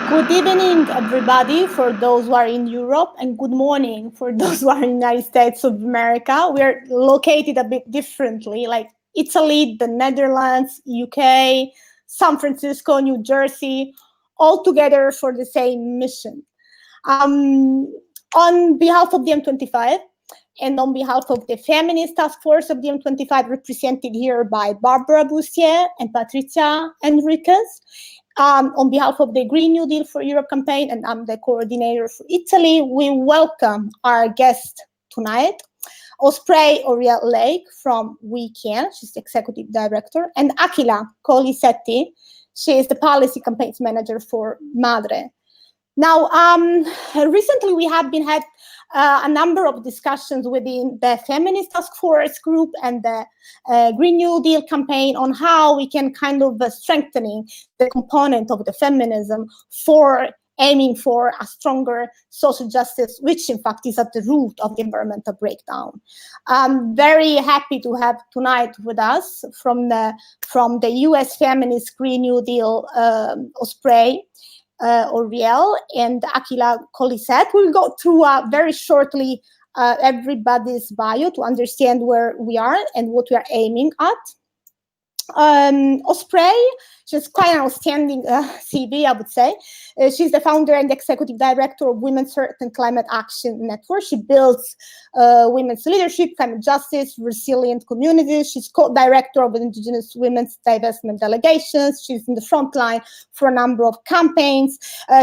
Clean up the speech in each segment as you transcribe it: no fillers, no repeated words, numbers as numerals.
Good evening, everybody, for those who are in Europe, and good morning for those who are in the United States of America. We're located a bit differently, like Italy, the Netherlands, UK, San Francisco, New Jersey, all together for the same mission. On behalf of DiEM25 and on behalf of the Feminist Task Force of DiEM25, represented here by Barbra, Boustier, and Patricia Enriquez, on behalf of the Green New Deal for Europe campaign, and I'm the coordinator for Italy, we welcome our guest tonight, Osprey Orielle Lake from WECAN, she's the executive director, and Akhila Kolisetty, she is the policy campaigns manager for MADRE. Now, recently we have had a number of discussions within the Feminist Task Force group and the Green New Deal campaign on how we can kind of strengthening the component of the feminism for aiming for a stronger social justice, which in fact is at the root of the environmental breakdown. I'm very happy to have tonight with us from the US Feminist Green New Deal, Osprey Orielle and Akhila Kolisetty. We'll go through very shortly everybody's bio to understand where we are and what we are aiming at. Osprey, she's quite an outstanding CV, I would say. She's the founder and executive director of Women's Earth and Climate Action Network. She builds women's leadership, climate justice, resilient communities. She's co-director of Indigenous Women's Divestment Delegations. She's in the front line for a number of campaigns.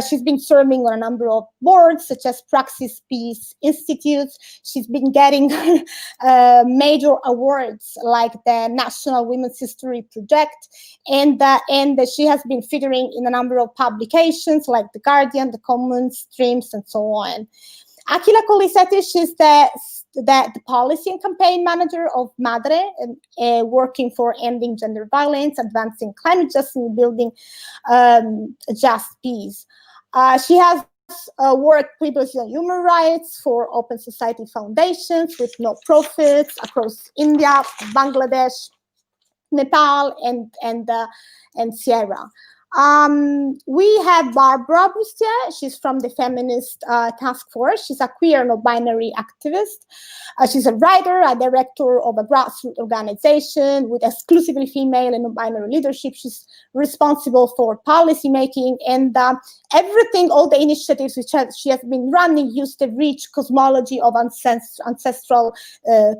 She's been serving on a number of boards, such as Praxis Peace Institutes. She's been getting major awards like the National Women's History Project, and she has been featuring in a number of publications like The Guardian, The Commons, Streams, and so on. Akhila Kolisetty, she's the policy and campaign manager of MADRE, working for ending gender violence, advancing climate justice, and building just peace. She has worked previously on human rights for Open Society Foundations with no-profits across India, Bangladesh, Nepal, and Sierra. We have Barbra Boustier. She's from the Feminist Task Force. She's a queer no-binary activist. She's a writer, a director of a grassroots organization with exclusively female and no-binary leadership. She's responsible for policy making and everything, all the initiatives which she has been running use the rich cosmology of ancestral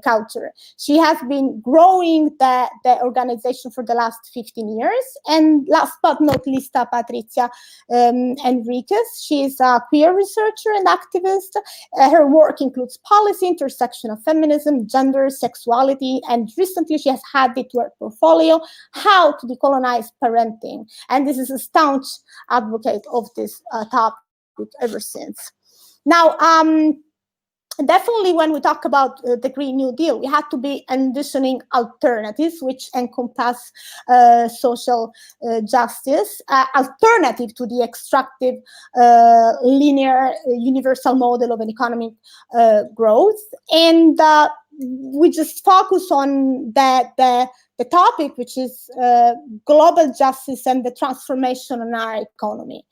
culture. She has been growing the organization for the last 15 years. And last but not least, Patricia Enriquez. She is a queer researcher and activist. Her work includes policy, intersection of feminism, gender, sexuality, and recently she has added to her portfolio how to decolonize parenting. And this is a staunch advocate of this topic ever since. Now, definitely when we talk about the Green New Deal, we have to be envisioning alternatives which encompass social justice, alternative to the extractive, linear, universal model of an economic growth. And we just focus on the topic, which is global justice and the transformation in our economy.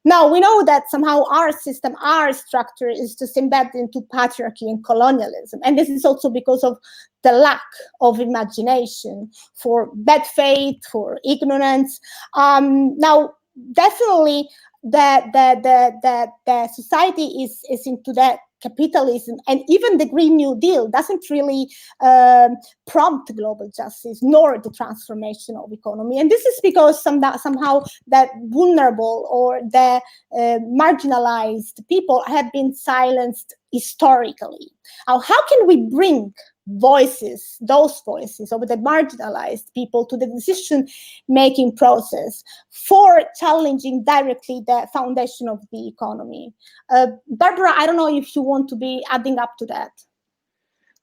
Now, we know that somehow our system, our structure is just embedded into patriarchy and colonialism. And this is also because of the lack of imagination, for bad faith, for ignorance. Now, definitely the society is into that capitalism, and even the Green New Deal doesn't really prompt global justice nor the transformation of economy. And this is because somehow that vulnerable or the marginalized people have been silenced historically. How can we bring those voices of the marginalized people to the decision-making process for challenging directly the foundation of the economy? Barbra, I don't know if you want to be adding up to that.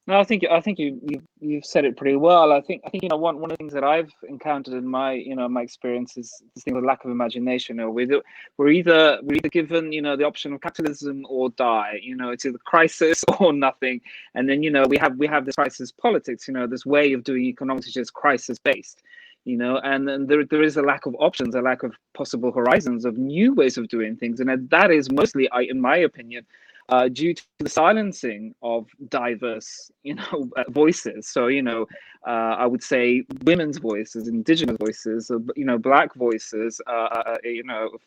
No, I think you've said it pretty well. I think one of the things that I've encountered in my my experience is this thing of lack of imagination. We're either given the option of capitalism or die. It's either crisis or nothing. And then we have this crisis politics. This way of doing economics which is crisis based. and then there is a lack of options, a lack of possible horizons of new ways of doing things. And that is mostly, in my opinion, due to the silencing of diverse, voices. So, I would say women's voices, indigenous voices, Black voices,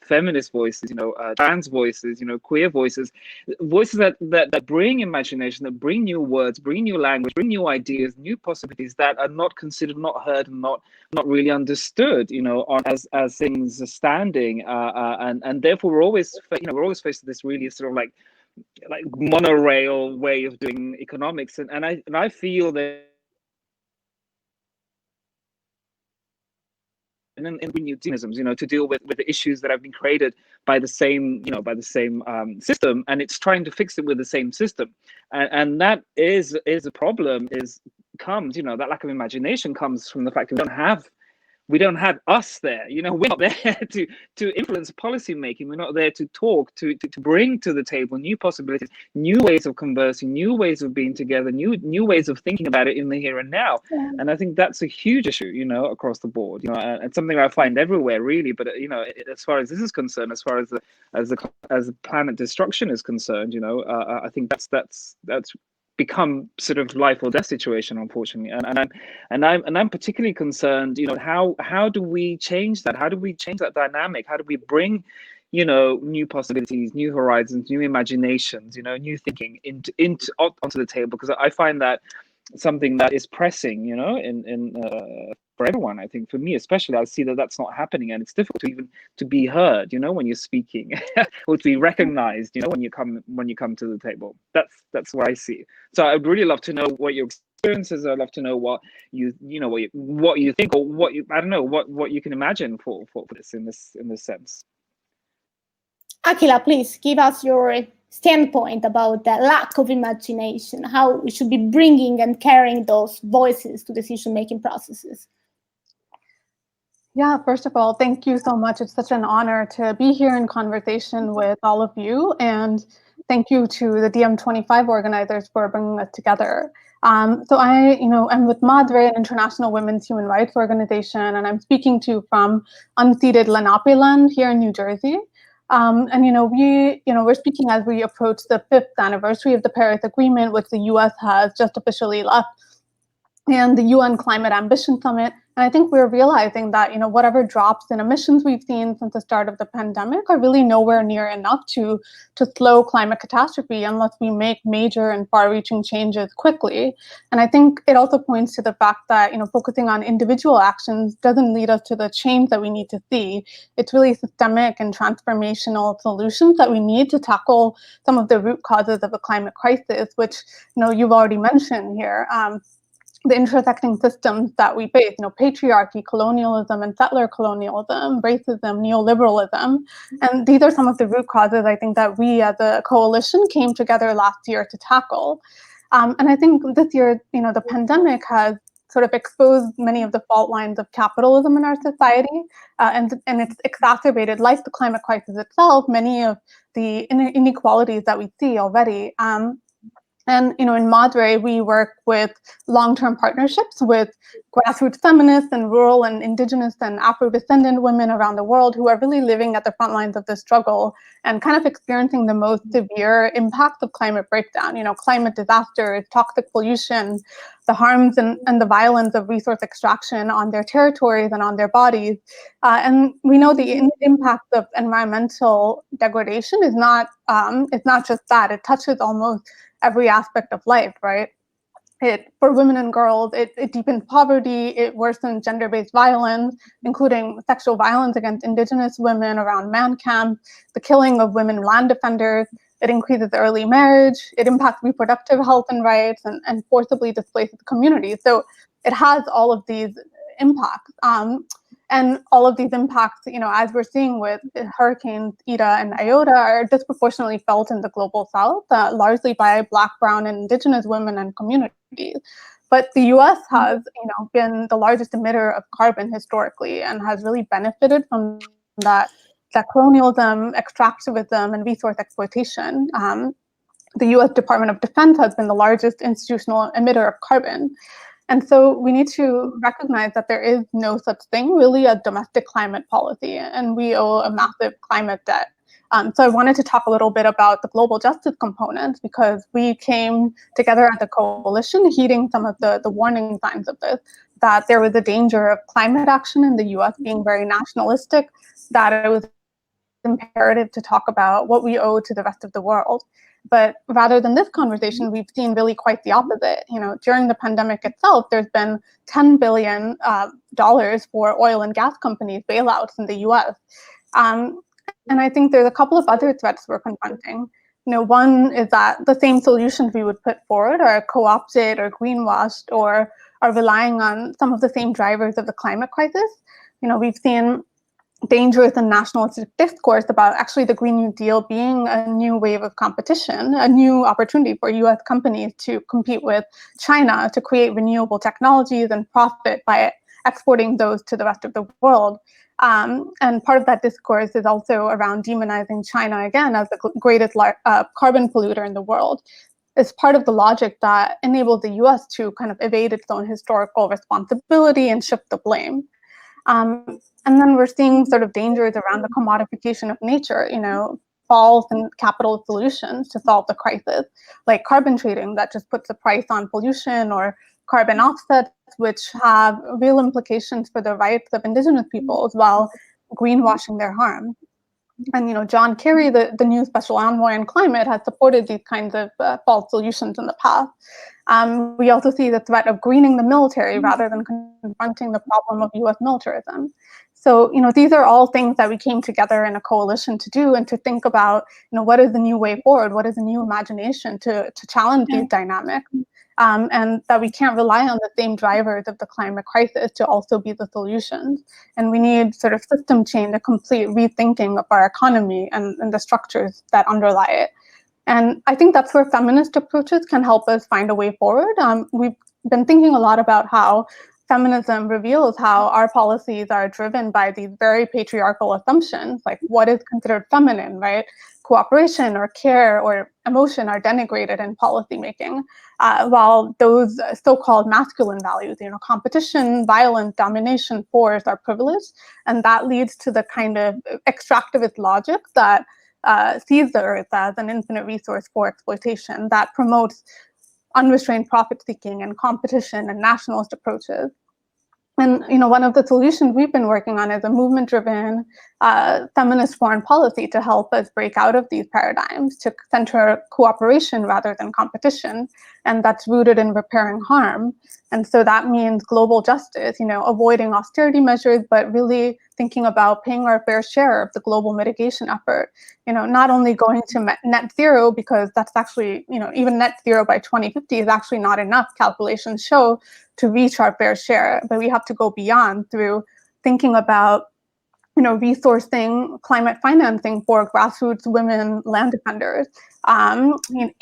feminist voices, trans voices, queer voices, voices that bring imagination, that bring new words, bring new language, bring new ideas, new possibilities that are not considered, not heard, and not really understood, as things are standing, and therefore we're always faced with this really sort of like monorail way of doing economics, and I feel that in new dynamisms, to deal with the issues that have been created by the same system, and it's trying to fix it with the same system, and that is a problem. Comes that lack of imagination comes from the fact that we don't have us there. We're not there to influence policy making. We're not there to talk, to bring to the table new possibilities, new ways of conversing, new ways of being together, new ways of thinking about it in the here and now. Yeah. And I think that's a huge issue, across the board. And something I find everywhere, really. But as far as this is concerned, as far as the planet destruction is concerned, I think that's become sort of life or death situation, unfortunately, and I'm particularly concerned. How do we change that? How do we change that dynamic? How do we bring, new possibilities, new horizons, new imaginations, new thinking onto the table? Because I find that something that is pressing, for everyone. I think for me especially, I see that that's not happening, and it's difficult to be heard, when you're speaking, or to be recognized, when you come to the table. That's what I see. So I'd really love to know what your experiences are. I'd love to know what you think, or what you can imagine for this in this sense. Akhila, please give us your standpoint about the lack of imagination, how we should be bringing and carrying those voices to decision-making processes. Yeah, first of all, thank you so much. It's such an honor to be here in conversation with all of you, and thank you to the DiEM25 organizers for bringing us together. So I'm with MADRE, an international women's human rights organization, and I'm speaking to you from unceded Lenape land here in New Jersey. We're speaking as we approach the 5th anniversary of the Paris Agreement, which the US has just officially left, and the UN Climate Ambition Summit. And I think we're realizing that, whatever drops in emissions we've seen since the start of the pandemic are really nowhere near enough to slow climate catastrophe unless we make major and far-reaching changes quickly. And I think it also points to the fact that, focusing on individual actions doesn't lead us to the change that we need to see. It's really systemic and transformational solutions that we need to tackle some of the root causes of the climate crisis, which, you've already mentioned here. The intersecting systems that we face, patriarchy, colonialism, and settler colonialism, racism, neoliberalism. And these are some of the root causes, I think, that we as a coalition came together last year to tackle. And I think this year, the pandemic has sort of exposed many of the fault lines of capitalism in our society, and it's exacerbated, like the climate crisis itself, many of the inequalities that we see already. And in MADRE, we work with long-term partnerships with grassroots feminists and rural and indigenous and Afro-descendant women around the world who are really living at the front lines of this struggle and kind of experiencing the most severe impacts of climate breakdown, climate disasters, toxic pollution, the harms and the violence of resource extraction on their territories and on their bodies. And we know the impact of environmental degradation is not just that. It touches almost every aspect of life, right? For women and girls, it deepens poverty, it worsens gender-based violence, including sexual violence against indigenous women around man camps, the killing of women land defenders, it increases early marriage, it impacts reproductive health and rights, and forcibly displaces communities. So it has all of these impacts. And all of these impacts, as we're seeing with hurricanes Ida and Iota, are disproportionately felt in the global South, largely by Black, Brown, and Indigenous women and communities. But the US has, been the largest emitter of carbon historically and has really benefited from that colonialism, extractivism, and resource exploitation. The US Department of Defense has been the largest institutional emitter of carbon. And so we need to recognize that there is no such thing really as domestic climate policy, and we owe a massive climate debt. So I wanted to talk a little bit about the global justice components, because we came together as a coalition heeding some of the warning signs of this, that there was a danger of climate action in the US being very nationalistic, that it was imperative to talk about what we owe to the rest of the world. But rather than this conversation, we've seen really quite the opposite. During the pandemic itself, there's been $10 billion for oil and gas companies bailouts in the US. And I think there's a couple of other threats we're confronting. One is that the same solutions we would put forward are co-opted or greenwashed, or are relying on some of the same drivers of the climate crisis. We've seen dangerous and nationalistic discourse about actually the Green New Deal being a new wave of competition, a new opportunity for US companies to compete with China to create renewable technologies and profit by exporting those to the rest of the world. And part of that discourse is also around demonizing China again as the greatest carbon polluter in the world. It's part of the logic that enables the US to kind of evade its own historical responsibility and shift the blame. And then we're seeing sort of dangers around the commodification of nature, false and capital solutions to solve the crisis, like carbon trading that just puts a price on pollution, or carbon offsets, which have real implications for the rights of indigenous peoples while greenwashing their harm. And John Kerry, the new special envoy on climate, has supported these kinds of false solutions in the past. We also see the threat of greening the military rather than confronting the problem of US militarism. So, these are all things that we came together in a coalition to do, and to think about, what is the new way forward? What is the new imagination to challenge these dynamics? And that we can't rely on the same drivers of the climate crisis to also be the solutions. And we need sort of system change, a complete rethinking of our economy and the structures that underlie it. And I think that's where feminist approaches can help us find a way forward. We've been thinking a lot about how feminism reveals how our policies are driven by these very patriarchal assumptions, like what is considered feminine, right? Cooperation or care or emotion are denigrated in policymaking, while those so-called masculine values, competition, violence, domination, force, are privileged. And that leads to the kind of extractivist logic that sees the earth as an infinite resource for exploitation, that promotes unrestrained profit-seeking and competition and nationalist approaches. And one of the solutions we've been working on is a movement-driven feminist foreign policy to help us break out of these paradigms, to center cooperation rather than competition, and that's rooted in repairing harm. And so that means global justice, avoiding austerity measures, but really thinking about paying our fair share of the global mitigation effort. Not only going to net zero, because that's actually, even net zero by 2050 is actually not enough, calculations show, to reach our fair share, but we have to go beyond through thinking about resourcing climate financing for grassroots women land defenders,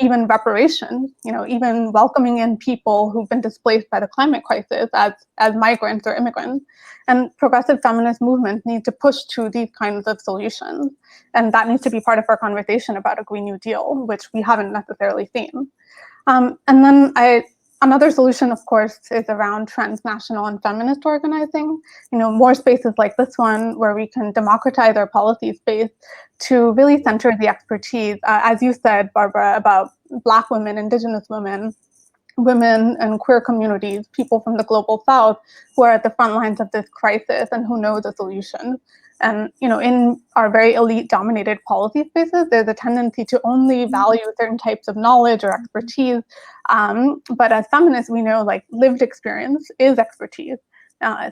even reparations, even welcoming in people who've been displaced by the climate crisis as migrants or immigrants. And progressive feminist movements need to push to these kinds of solutions. And that needs to be part of our conversation about a Green New Deal, which we haven't necessarily seen. And then another solution, of course, is around transnational and feminist organizing. More spaces like this one where we can democratize our policy space to really center the expertise, as you said, Barbara, about Black women, Indigenous women, women and queer communities, people from the global South who are at the front lines of this crisis and who know the solutions. And in our very elite-dominated policy spaces, there's a tendency to only value certain types of knowledge or expertise. But as feminists, we know lived experience is expertise.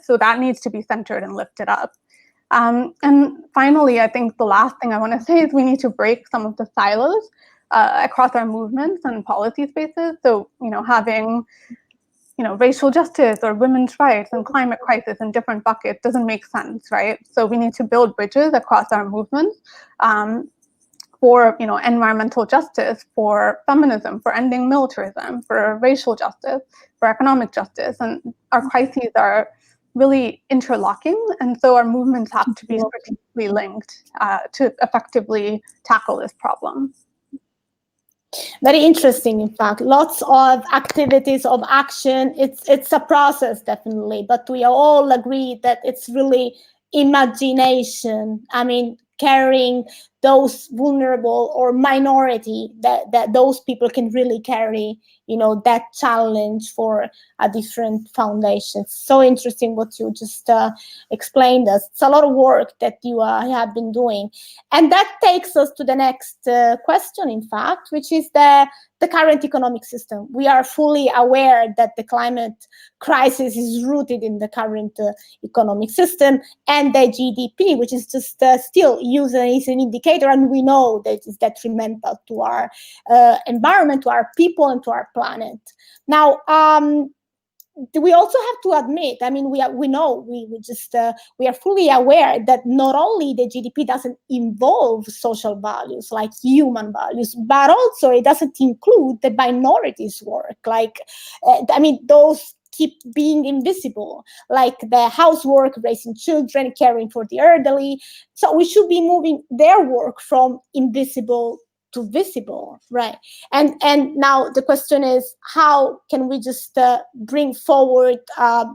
So that needs to be centered and lifted up. And finally, I think the last thing I want to say is we need to break some of the silos across our movements and policy spaces. So, having racial justice or women's rights and climate crisis in different buckets doesn't make sense, right? So we need to build bridges across our movements for environmental justice, for feminism, for ending militarism, for racial justice, for economic justice. And our crises are really interlocking, and so our movements have to be strategically linked to effectively tackle this problem. Very interesting, in fact. Lots of activities of action. It's a process, definitely, but we all agree that it's really imagination. I mean, carrying those vulnerable or minority, that those people can really carry, that challenge for a different foundation. So interesting what you just explained us. It's a lot of work that you have been doing. And that takes us to the next question, in fact, which is the current economic system. We are fully aware that the climate crisis is rooted in the current economic system, and the GDP, which is just still used as an indicator, and we know that it's detrimental to our environment, to our people, and to our planet. Now, we also have to admit, I mean, we are fully aware that not only the GDP doesn't involve social values like human values, but also it doesn't include the minorities' work. Like, those keep being invisible, like the housework, raising children, caring for the elderly. So we should be moving their work from invisible to visible, right? And now the question is, how can we just bring forward a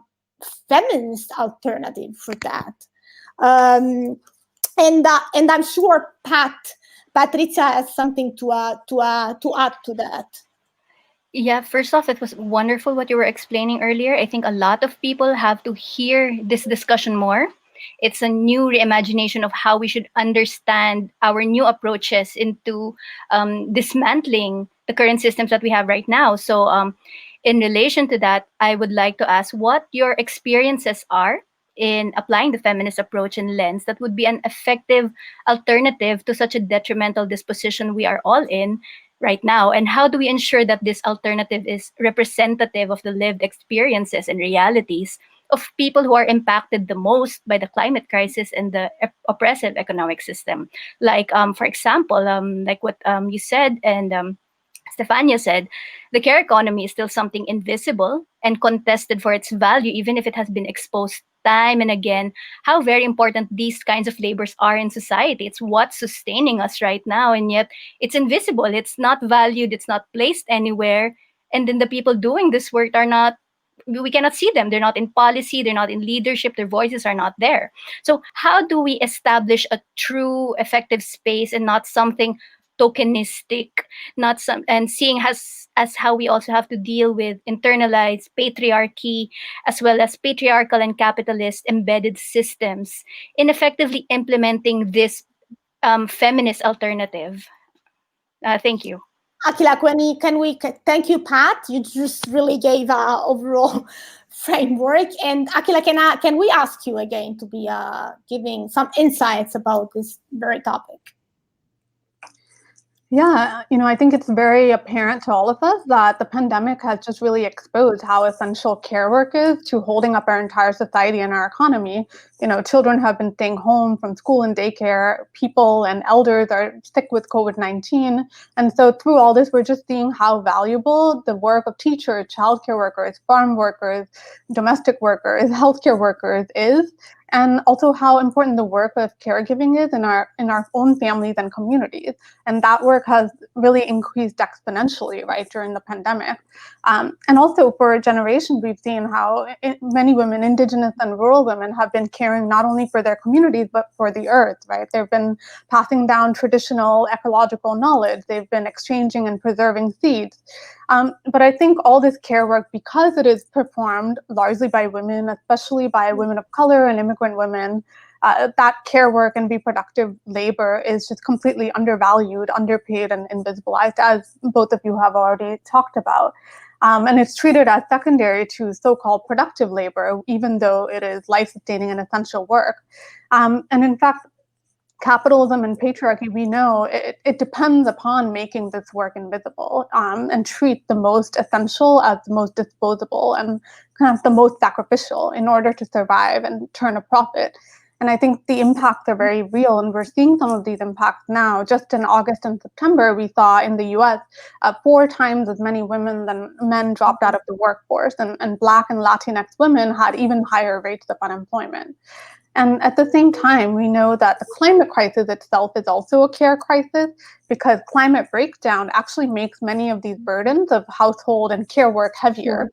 feminist alternative for that? And I'm sure Patricia has something to add to that. Yeah, first off, it was wonderful what you were explaining earlier. I think a lot of people have to hear this discussion more. It's a new reimagination of how we should understand our new approaches into dismantling the current systems that we have right now. So in relation to that, I would like to ask what your experiences are in applying the feminist approach and lens that would be an effective alternative to such a detrimental disposition we are all in right now, and how do we ensure that this alternative is representative of the lived experiences and realities of people who are impacted the most by the climate crisis and the oppressive economic system? Like, for example, like what you said and Stefania said, the care economy is still something invisible and contested for its value, even if it has been exposed time and again, how very important these kinds of labors are in society. It's what's sustaining us right now, and yet it's invisible. It's not valued. It's not placed anywhere. And then the people doing this work are not, we cannot see them. They're not in policy. They're not in leadership. Their voices are not there. So how do we establish a true effective space and not something tokenistic, not some, and seeing as how we also have to deal with internalized patriarchy as well as patriarchal and capitalist embedded systems in effectively implementing this feminist alternative? Thank you. Akhila, thank you, Pat. You just really gave our overall framework. And Akhila, can we ask you again to be giving some insights about this very topic? Yeah, I think it's very apparent to all of us that the pandemic has just really exposed how essential care work is to holding up our entire society and our economy. Children have been staying home from school and daycare. People and elders are sick with COVID-19. And so through all this, we're just seeing how valuable the work of teachers, childcare workers, farm workers, domestic workers, healthcare workers is. And also how important the work of caregiving is in our own families and communities. And that work has really increased exponentially, right, during the pandemic. And also for generations, we've seen how many women, Indigenous and rural women, have been caring not only for their communities, but for the earth, right? They've been passing down traditional ecological knowledge. They've been exchanging and preserving seeds. But I think all this care work, because it is performed largely by women, especially by women of color and immigrant women, that care work and reproductive labor is just completely undervalued, underpaid, and invisibilized, as both of you have already talked about. And it's treated as secondary to so-called productive labor, even though it is life-sustaining and essential work. And in fact, capitalism and patriarchy, we know it depends upon making this work invisible and treat the most essential as the most disposable and kind of the most sacrificial in order to survive and turn a profit. And I think the impacts are very real, and we're seeing some of these impacts now. Just in August and September, we saw in the US 4 times as many women than men dropped out of the workforce, and Black and Latinx women had even higher rates of unemployment. And at the same time, we know that the climate crisis itself is also a care crisis, because climate breakdown actually makes many of these burdens of household and care work heavier.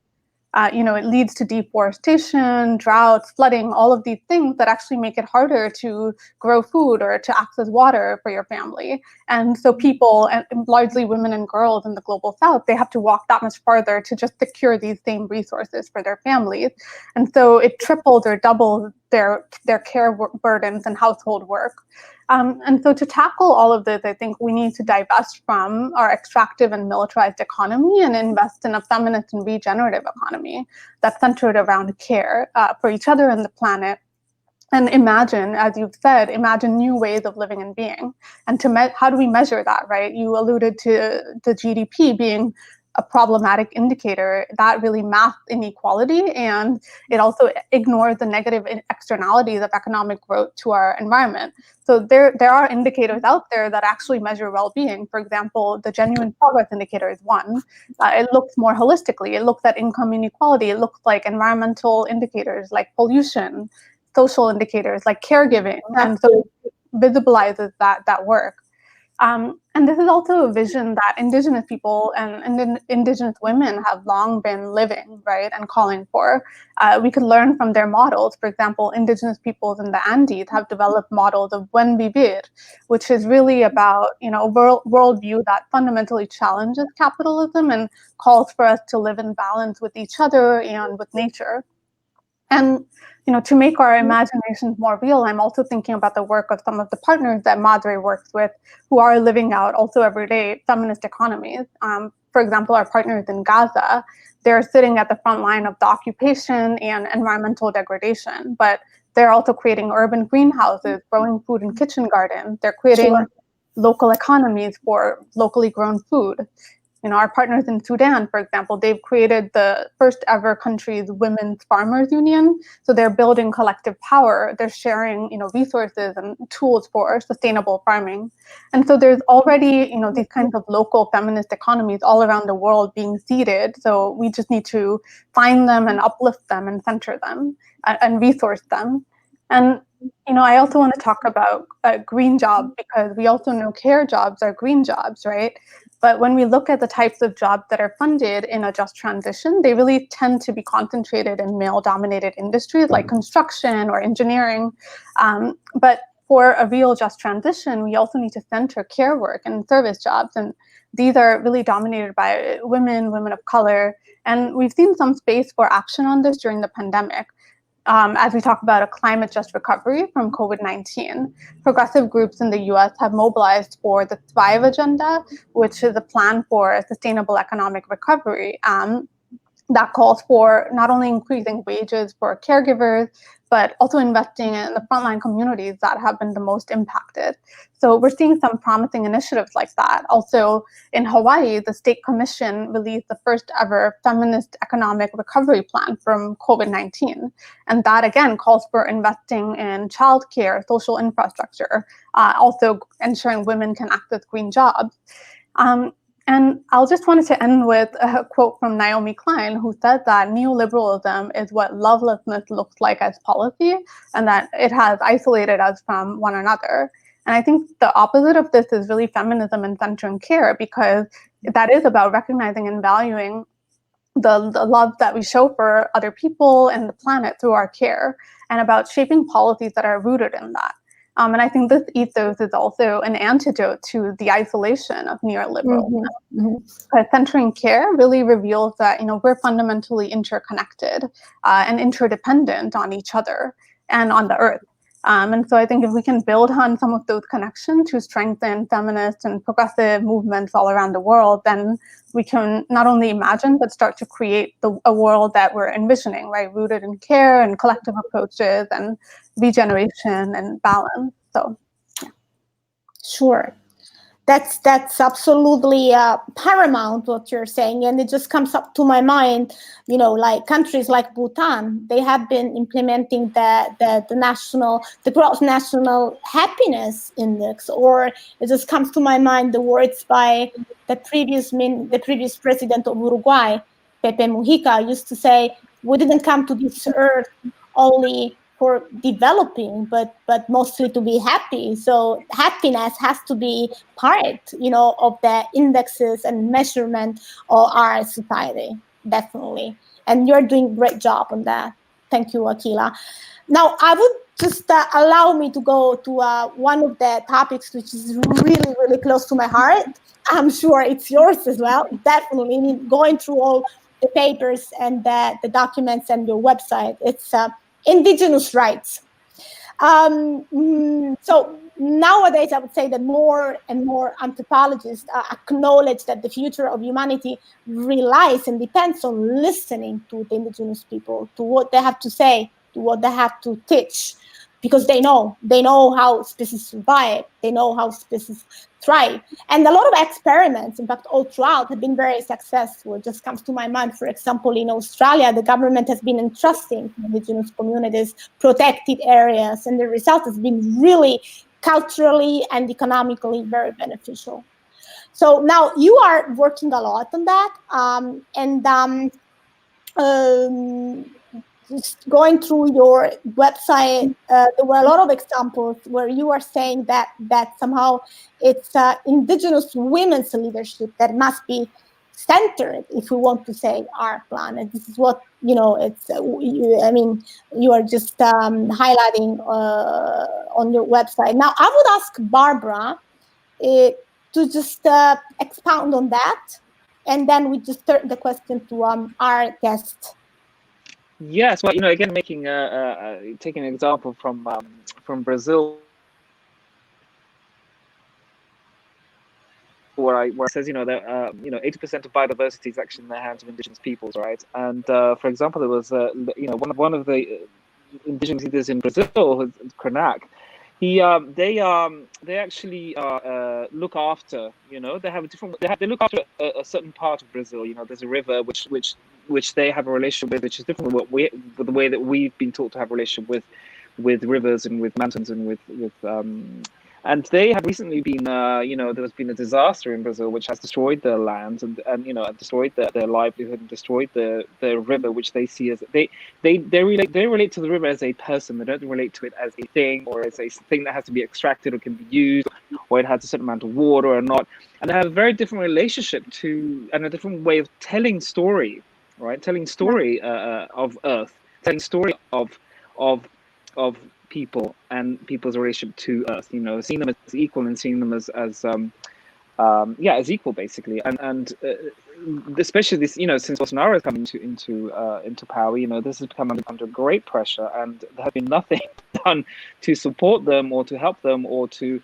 It leads to deforestation, droughts, flooding, all of these things that actually make it harder to grow food or to access water for your family. And so people, and largely women and girls in the global south, they have to walk that much farther to just secure these same resources for their families. And so it triples or doubles their care burdens and household work. And so to tackle all of this, I think we need to divest from our extractive and militarized economy and invest in a feminist and regenerative economy that's centered around care for each other and the planet. And imagine, as you've said, imagine new ways of living and being. And how do we measure that, right? You alluded to the GDP being a problematic indicator that really masks inequality, and it also ignores the negative externalities of economic growth to our environment. So there are indicators out there that actually measure well-being. For example, the genuine progress indicator is one. It looks more holistically. It looks at income inequality. It looks like environmental indicators like pollution, social indicators like caregiving, and so it visibilizes that work. And this is also a vision that Indigenous people and Indigenous women have long been living, right, and calling for. We could learn from their models. For example, Indigenous peoples in the Andes have developed models of buen vivir, which is really about, a worldview that fundamentally challenges capitalism and calls for us to live in balance with each other and with nature. And to make our imaginations more real, I'm also thinking about the work of some of the partners that MADRE works with, who are living out also everyday feminist economies. For example, our partners in Gaza, they're sitting at the front line of the occupation and environmental degradation, but they're also creating urban greenhouses, growing food in kitchen gardens. They're creating local economies for locally grown food. Our partners in Sudan, for example, they've created the first ever country's women's farmers union. So they're building collective power. They're sharing, resources and tools for sustainable farming. And so there's already, these kinds of local feminist economies all around the world being seeded. So we just need to find them and uplift them and center them and resource them. And I also want to talk about green jobs, because we also know care jobs are green jobs, right? But when we look at the types of jobs that are funded in a just transition, they really tend to be concentrated in male-dominated industries like construction or engineering. But for a real just transition, we also need to center care work and service jobs. And these are really dominated by women of color. And we've seen some space for action on this during the pandemic. As we talk about a climate just recovery from COVID-19, progressive groups in the US have mobilized for the Thrive Agenda, which is a plan for a sustainable economic recovery that calls for not only increasing wages for caregivers, but also investing in the frontline communities that have been the most impacted. So we're seeing some promising initiatives like that. Also in Hawaii, the state commission released the first ever feminist economic recovery plan from COVID-19. And that again calls for investing in childcare, social infrastructure, also ensuring women can access green jobs. And I'll just wanted to end with a quote from Naomi Klein, who said that neoliberalism is what lovelessness looks like as policy, and that it has isolated us from one another. And I think the opposite of this is really feminism and centering care, because that is about recognizing and valuing the love that we show for other people and the planet through our care, and about shaping policies that are rooted in that. And I think this ethos is also an antidote to the isolation of neoliberalism. Because centering care really reveals that we're fundamentally interconnected and interdependent on each other and on the earth. And so I think if we can build on some of those connections to strengthen feminist and progressive movements all around the world, then we can not only imagine, but start to create a world that we're envisioning, right? Rooted in care and collective approaches and regeneration and balance. So, yeah. Sure. That's absolutely paramount what you're saying, and it just comes up to my mind. Like countries like Bhutan, they have been implementing the gross national happiness index, or it just comes to my mind the words by the previous president of Uruguay, Pepe Mujica, used to say, "We didn't come to this earth only for developing, but mostly to be happy. So happiness has to be part, of the indexes and measurement of our society, definitely. And you're doing a great job on that. Thank you, Akhila. Now, I would just allow me to go to one of the topics which is really, really close to my heart. I'm sure it's yours as well. Definitely. I mean, going through all the papers and the documents and your website, it's indigenous rights. So nowadays, I would say that more and more anthropologists acknowledge that the future of humanity relies and depends on listening to the indigenous people, to what they have to say, to what they have to teach, because they know how species survive, they know how species thrive. And a lot of experiments, in fact, all throughout, have been very successful. It just comes to my mind, for example, in Australia, the government has been entrusting indigenous communities protected areas, and the result has been really culturally and economically very beneficial. So now you are working a lot on that, just going through your website, there were a lot of examples where you are saying that somehow it's indigenous women's leadership that must be centered if we want to save our planet. This is what, it's, I mean, you are just highlighting on your website. Now, I would ask Barbra to just expound on that, and then we just turn the question to our guest. Yes, well, again, taking an example from Brazil, where it says, that 80% of biodiversity is actually in the hands of indigenous peoples, right? And for example, there was one of the indigenous leaders in Brazil, Krenak. They actually look after, they look after a certain part of Brazil. There's a river which they have a relationship with, which is different with the way that we've been taught to have a relationship with rivers and with mountains and with and they have recently been there's been a disaster in Brazil which has destroyed their lands and destroyed their livelihood and destroyed the river, which they see as they relate to the river as a person. They don't relate to it as a thing or as a thing that has to be extracted or can be used, or it has a certain amount of water or not. And they have a very different relationship to and a different way of telling story, right? Telling story of Earth, telling story of people and people's relationship to Earth, seeing them as equal and seeing them as as equal, basically. And especially this, since Bolsonaro has come into power, this has become under great pressure, and there has been nothing done to support them or to help them or to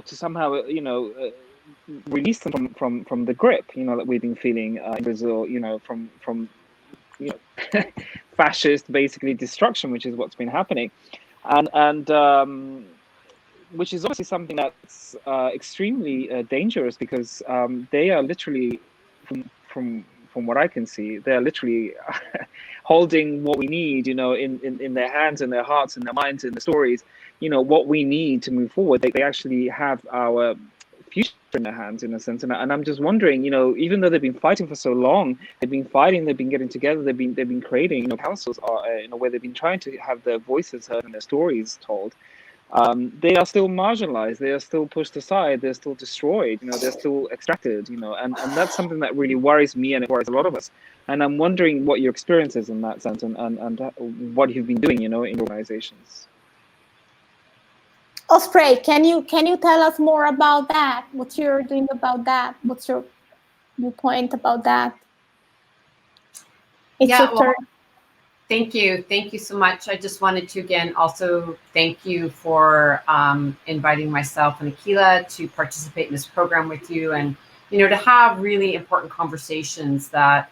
somehow release them from the grip that we've been feeling in Brazil, from fascist basically destruction, which is what's been happening, and which is obviously something that's extremely dangerous, because they are literally, from what I can see, they're literally holding what we need, in their hands and their hearts and their minds and the stories, what we need to move forward. They actually have our future in their hands, in a sense. And I'm just wondering, even though they've been fighting for so long, they've been getting together, they've been creating, councils where they've been trying to have their voices heard and their stories told. They are still marginalized, they are still pushed aside, they're still destroyed, they're still extracted, and that's something that really worries me, and it worries a lot of us. And I'm wondering what your experience is in that sense, and what you've been doing, in organizations. Osprey, can you tell us more about that? What you're doing about that? What's your viewpoint about that? It's your turn. Thank you so much. I just wanted to again also thank you for inviting myself and Akhila to participate in this program with you, and to have really important conversations that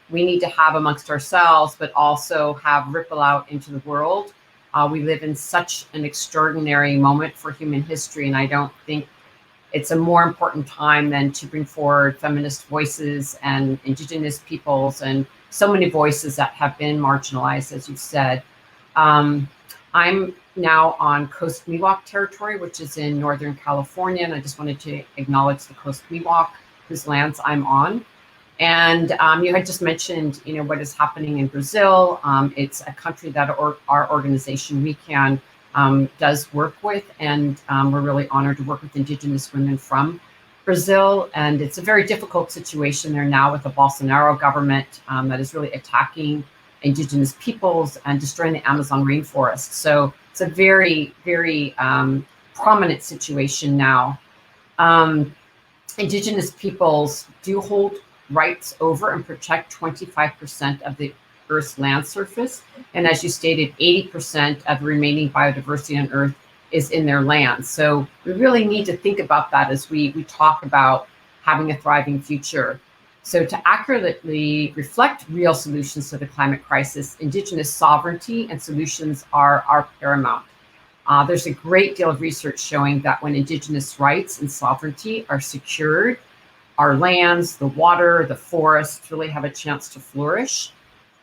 we need to have amongst ourselves, but also have ripple out into the world. We live in such an extraordinary moment for human history, and I don't think it's a more important time than to bring forward feminist voices and indigenous peoples and so many voices that have been marginalized, as you said. I'm now on Coast Miwok territory, which is in Northern California, and I just wanted to acknowledge the Coast Miwok, whose lands I'm on. And you had just mentioned, what is happening in Brazil. It's a country that our organization WECAN does work with, and we're really honored to work with Indigenous women from Brazil. And it's a very difficult situation there now with the Bolsonaro government that is really attacking Indigenous peoples and destroying the Amazon rainforest. So it's a very, very prominent situation now. Indigenous peoples do hold rights over and protect 25% of the Earth's land surface. And as you stated, 80% of the remaining biodiversity on Earth is in their land. So we really need to think about that as we talk about having a thriving future. So to accurately reflect real solutions to the climate crisis, Indigenous sovereignty and solutions are paramount. There's a great deal of research showing that when Indigenous rights and sovereignty are secured, our lands, the water, the forests really have a chance to flourish.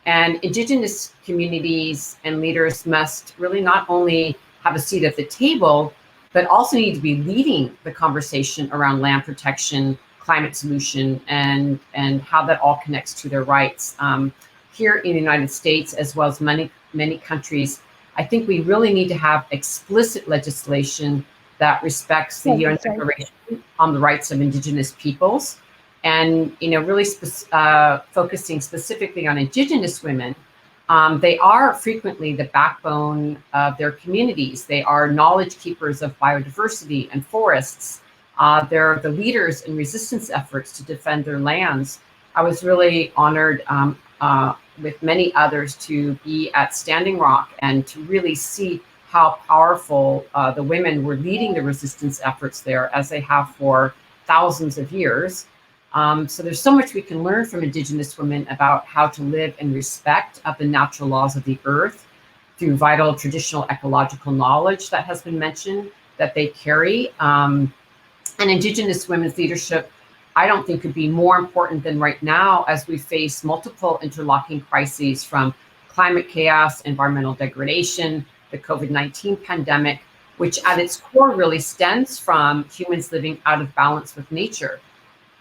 And Indigenous communities and leaders must really not only have a seat at the table, but also need to be leading the conversation around land protection, climate solution, and how that all connects to their rights. Here in the United States, as well as many countries, I think we really need to have explicit legislation that respects the UN Declaration on the Rights of Indigenous Peoples, and really focusing specifically on Indigenous women. They are frequently the backbone of their communities. They are knowledge keepers of biodiversity and forests. They're the leaders in resistance efforts to defend their lands. I was really honored with many others to be at Standing Rock and to really see how powerful the women were leading the resistance efforts there, as they have for thousands of years. So there's so much we can learn from Indigenous women about how to live in respect of the natural laws of the earth through vital traditional ecological knowledge that has been mentioned that they carry. And Indigenous women's leadership, I don't think, could be more important than right now as we face multiple interlocking crises, from climate chaos, environmental degradation, the COVID-19 pandemic, which at its core really stems from humans living out of balance with nature.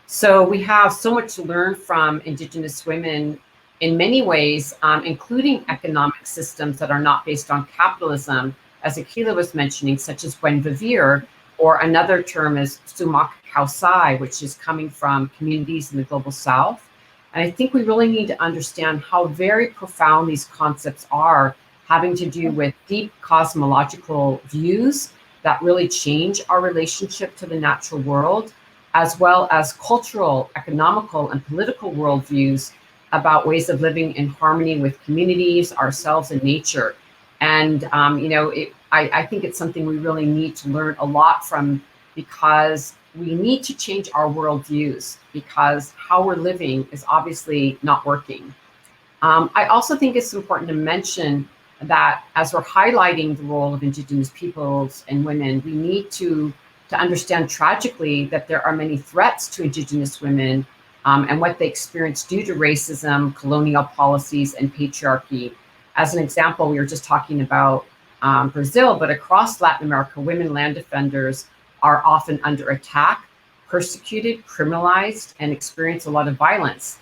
So we have so much to learn from Indigenous women in many ways, including economic systems that are not based on capitalism, as Akhila was mentioning, such as Buen Vivir, or another term is Sumak Kausai, which is coming from communities in the global south. And I think we really need to understand how very profound these concepts are, having to do with deep cosmological views that really change our relationship to the natural world, as well as cultural, economical, and political worldviews about ways of living in harmony with communities, ourselves, and nature. And I think it's something we really need to learn a lot from, because we need to change our worldviews, because how we're living is obviously not working. I also think it's important to mention that as we're highlighting the role of Indigenous peoples and women, we need to understand tragically that there are many threats to Indigenous women and what they experience due to racism, colonial policies, and patriarchy. As an example, we were just talking about Brazil, but across Latin America, women land defenders are often under attack, persecuted, criminalized, and experience a lot of violence.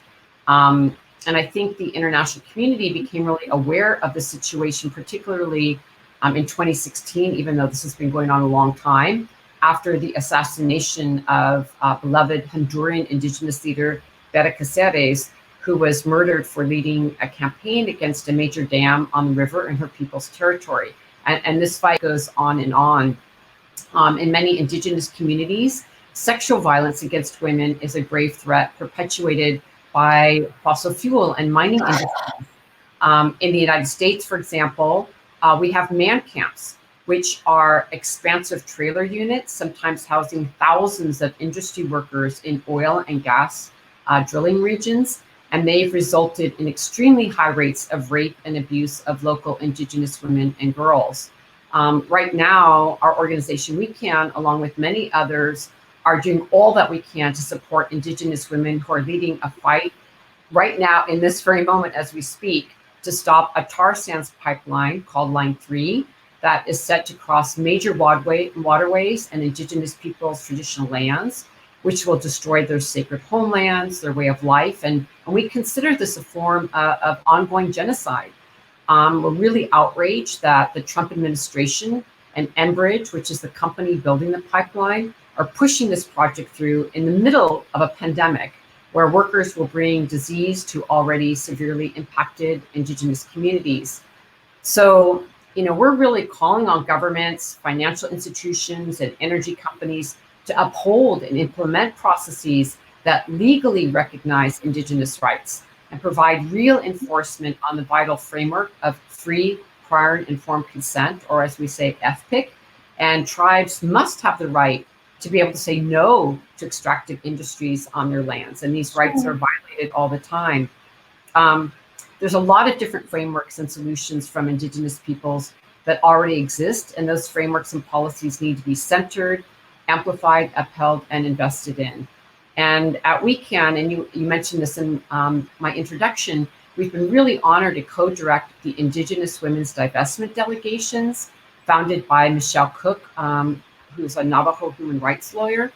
And I think the international community became really aware of the situation, particularly in 2016, even though this has been going on a long time, after the assassination of beloved Honduran Indigenous leader Vera Cáceres, who was murdered for leading a campaign against a major dam on the river in her people's territory. And this fight goes on and on. In many Indigenous communities, sexual violence against women is a grave threat perpetuated by fossil fuel and mining industries. In the United States, for example, we have man camps, which are expansive trailer units, sometimes housing thousands of industry workers in oil and gas drilling regions. And they've resulted in extremely high rates of rape and abuse of local Indigenous women and girls. Right now, our organization WECAN, along with many others, are doing all that we can to support Indigenous women who are leading a fight right now in this very moment as we speak to stop a tar sands pipeline called Line 3 that is set to cross major waterways and Indigenous peoples' traditional lands. which will destroy their sacred homelands, their way of life. And we consider this a form of ongoing genocide. We're really outraged that the Trump administration and Enbridge, which is the company building the pipeline, are pushing this project through in the middle of a pandemic where workers will bring disease to already severely impacted Indigenous communities. So, we're really calling on governments, financial institutions, and energy companies to uphold and implement processes that legally recognize Indigenous rights and provide real enforcement on the vital framework of free, prior, and informed consent, or as we say, FPIC. And tribes must have the right to be able to say no to extractive industries on their lands. And these rights are violated all the time. There's a lot of different frameworks and solutions from Indigenous peoples that already exist. And those frameworks and policies need to be centered, amplified, upheld, and invested in. And at WECAN, and you mentioned this in my introduction, we've been really honored to co-direct the Indigenous Women's Divestment Delegations, founded by Michelle Cook, who's a Navajo human rights lawyer.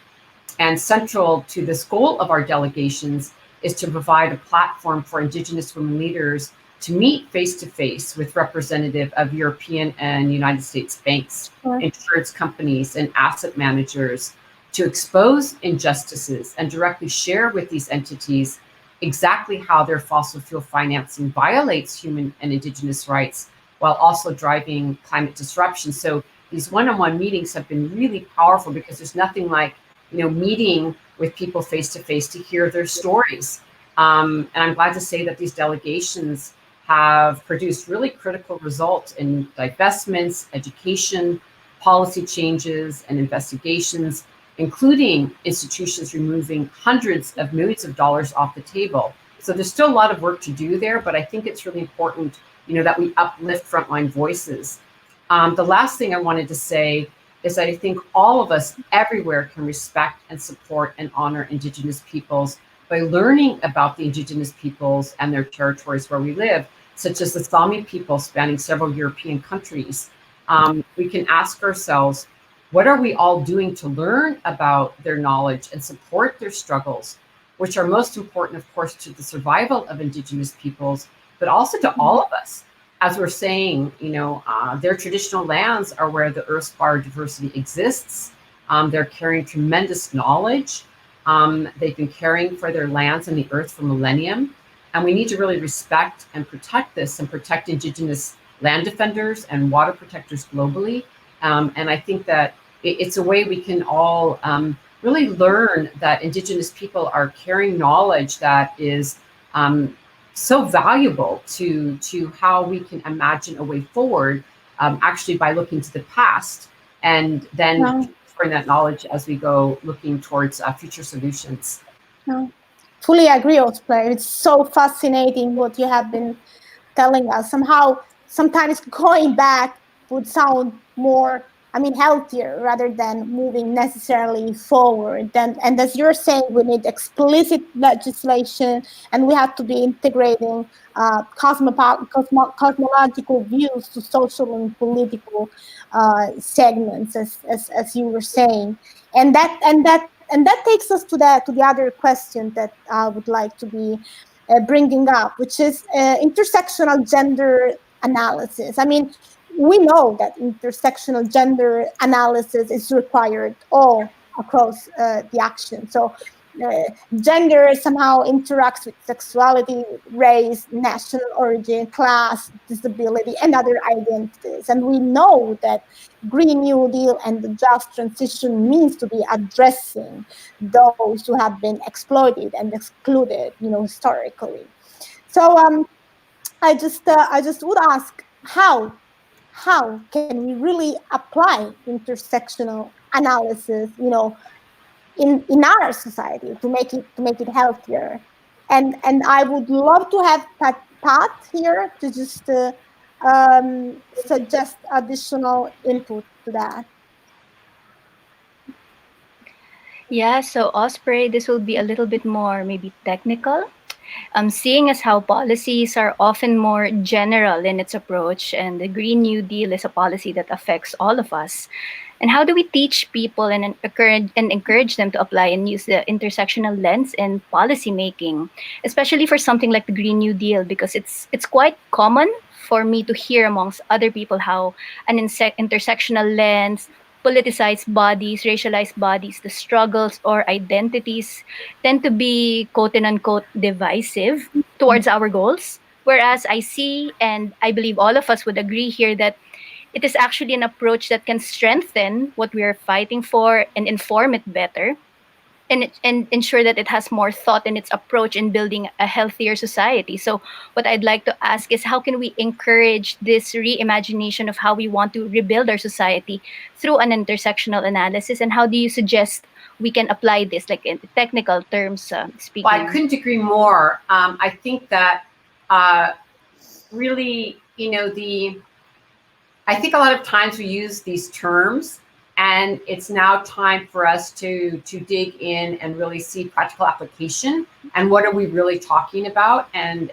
And central to this goal of our delegations is to provide a platform for Indigenous women leaders to meet face-to-face with representative of European and United States banks, insurance companies, and asset managers to expose injustices and directly share with these entities exactly how their fossil fuel financing violates human and Indigenous rights while also driving climate disruption. So these one-on-one meetings have been really powerful because there's nothing like, meeting with people face-to-face to hear their stories. And I'm glad to say that these delegations have produced really critical results in divestments, education, policy changes, and investigations, including institutions removing hundreds of millions of dollars off the table. So there's still a lot of work to do there, but I think it's really important, that we uplift frontline voices. The last thing I wanted to say is that I think all of us everywhere can respect and support and honor Indigenous peoples by learning about the Indigenous peoples and their territories where we live, such as the Sami people spanning several European countries. We can ask ourselves, what are we all doing to learn about their knowledge and support their struggles, which are most important, of course, to the survival of Indigenous peoples, but also to all of us. As we're saying, their traditional lands are where the Earth's biodiversity exists. They're carrying tremendous knowledge. They've been caring for their lands and the Earth for millennium. And we need to really respect and protect this and protect Indigenous land defenders and water protectors globally. And I think that it's a way we can all really learn that Indigenous people are carrying knowledge that is so valuable to how we can imagine a way forward, actually by looking to the past and then transferring that knowledge as we go looking towards future solutions. Fully agree, Osprey. It's so fascinating what you have been telling us. Somehow, sometimes going back would sound more, healthier rather than moving necessarily forward. And as you're saying, we need explicit legislation, and we have to be integrating cosmological views to social and political segments, as you were saying. And that takes us to the other question that I would like to be bringing up, which is intersectional gender analysis. We know that intersectional gender analysis is required all across the action. So gender somehow interacts with sexuality, race, national origin, class, disability, and other identities. And we know that Green New Deal and the just transition means to be addressing those who have been exploited and excluded, historically. So I just would ask, how can we really apply intersectional analysis, in our society to make it healthier? And I would love to have Pat here to just suggest additional input to that. Yeah, so Osprey, this will be a little bit more maybe technical. seeing as how policies are often more general in its approach, and the Green New Deal is a policy that affects all of us. And how do we teach people and encourage them to apply and use the intersectional lens in policy making, especially for something like the Green New Deal? Because it's quite common for me to hear amongst other people how an intersectional lens, politicized bodies, racialized bodies, the struggles or identities tend to be quote and unquote divisive towards our goals. Whereas I see, and I believe all of us would agree here, that it is actually an approach that can strengthen what we are fighting for and inform it better, and ensure that it has more thought in its approach in building a healthier society. So what I'd like to ask is, how can we encourage this reimagination of how we want to rebuild our society through an intersectional analysis? And how do you suggest we can apply this, like in technical terms speaking? Well, I couldn't agree more. I think that really, I think a lot of times we use these terms, and it's now time for us to dig in and really see practical application, and what are we really talking about, and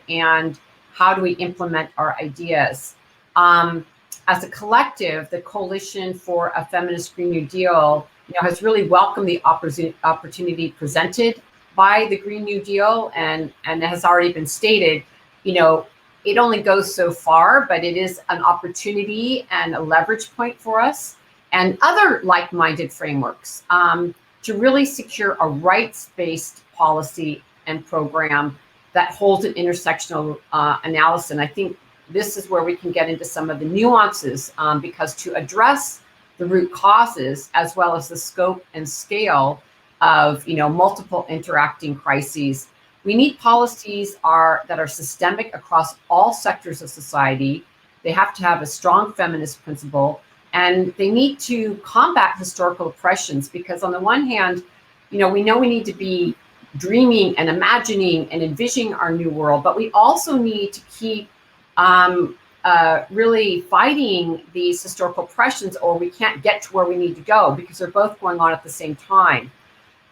how do we implement our ideas. As a collective, the Coalition for a Feminist Green New Deal has really welcomed the opportunity presented by the Green New Deal, and it has already been stated, it only goes so far, but it is an opportunity and a leverage point for us and other like-minded frameworks to really secure a rights-based policy and program that holds an intersectional analysis. And I think this is where we can get into some of the nuances, because to address the root causes as well as the scope and scale of multiple interacting crises, we need policies that are systemic across all sectors of society. They have to have a strong feminist principle, and they need to combat historical oppressions, because on the one hand, we know we need to be dreaming and imagining and envisioning our new world, but we also need to keep really fighting these historical oppressions, or we can't get to where we need to go, because they're both going on at the same time.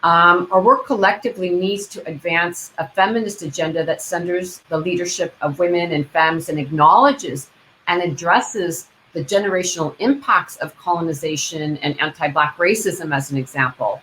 Our work collectively needs to advance a feminist agenda that centers the leadership of women and femmes and acknowledges and addresses the generational impacts of colonization and anti-Black racism, as an example.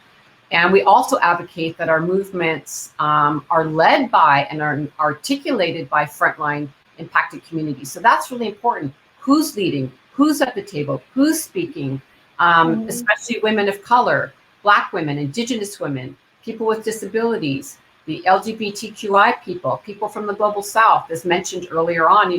And we also advocate that our movements are led by and are articulated by frontline impacted communities. So that's really important. Who's leading? Who's at the table? Who's speaking? Especially women of color, Black women, Indigenous women, people with disabilities, the LGBTQI people from the Global South. As mentioned earlier on,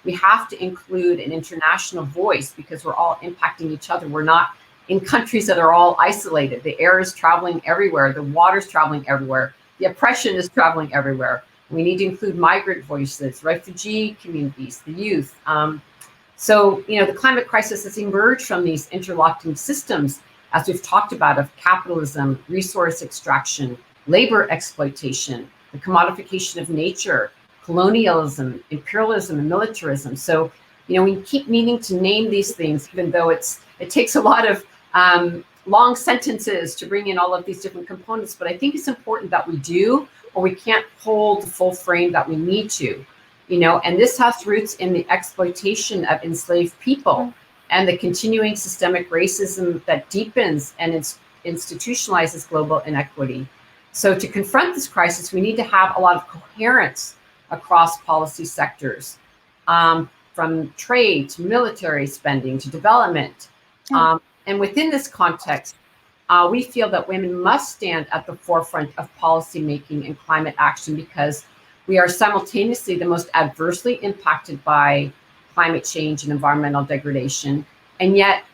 we have to include an international voice, because we're all impacting each other. We're not in countries that are all isolated. The air is traveling everywhere. The water's traveling everywhere. The oppression is traveling everywhere. We need to include migrant voices, refugee communities, the youth. So, the climate crisis has emerged from these interlocking systems, as we've talked about, of capitalism, resource extraction, labor exploitation, the commodification of nature, colonialism, imperialism, and militarism. So, we keep needing to name these things, even though it takes a lot of long sentences to bring in all of these different components. But I think it's important that we do, or we can't hold the full frame that we need to, and this has roots in the exploitation of enslaved people and the continuing systemic racism that deepens and institutionalizes global inequity. So to confront this crisis, we need to have a lot of coherence across policy sectors, from trade to military spending to development. And within this context, we feel that women must stand at the forefront of policymaking and climate action, because we are simultaneously the most adversely impacted by climate change and environmental degradation, and yet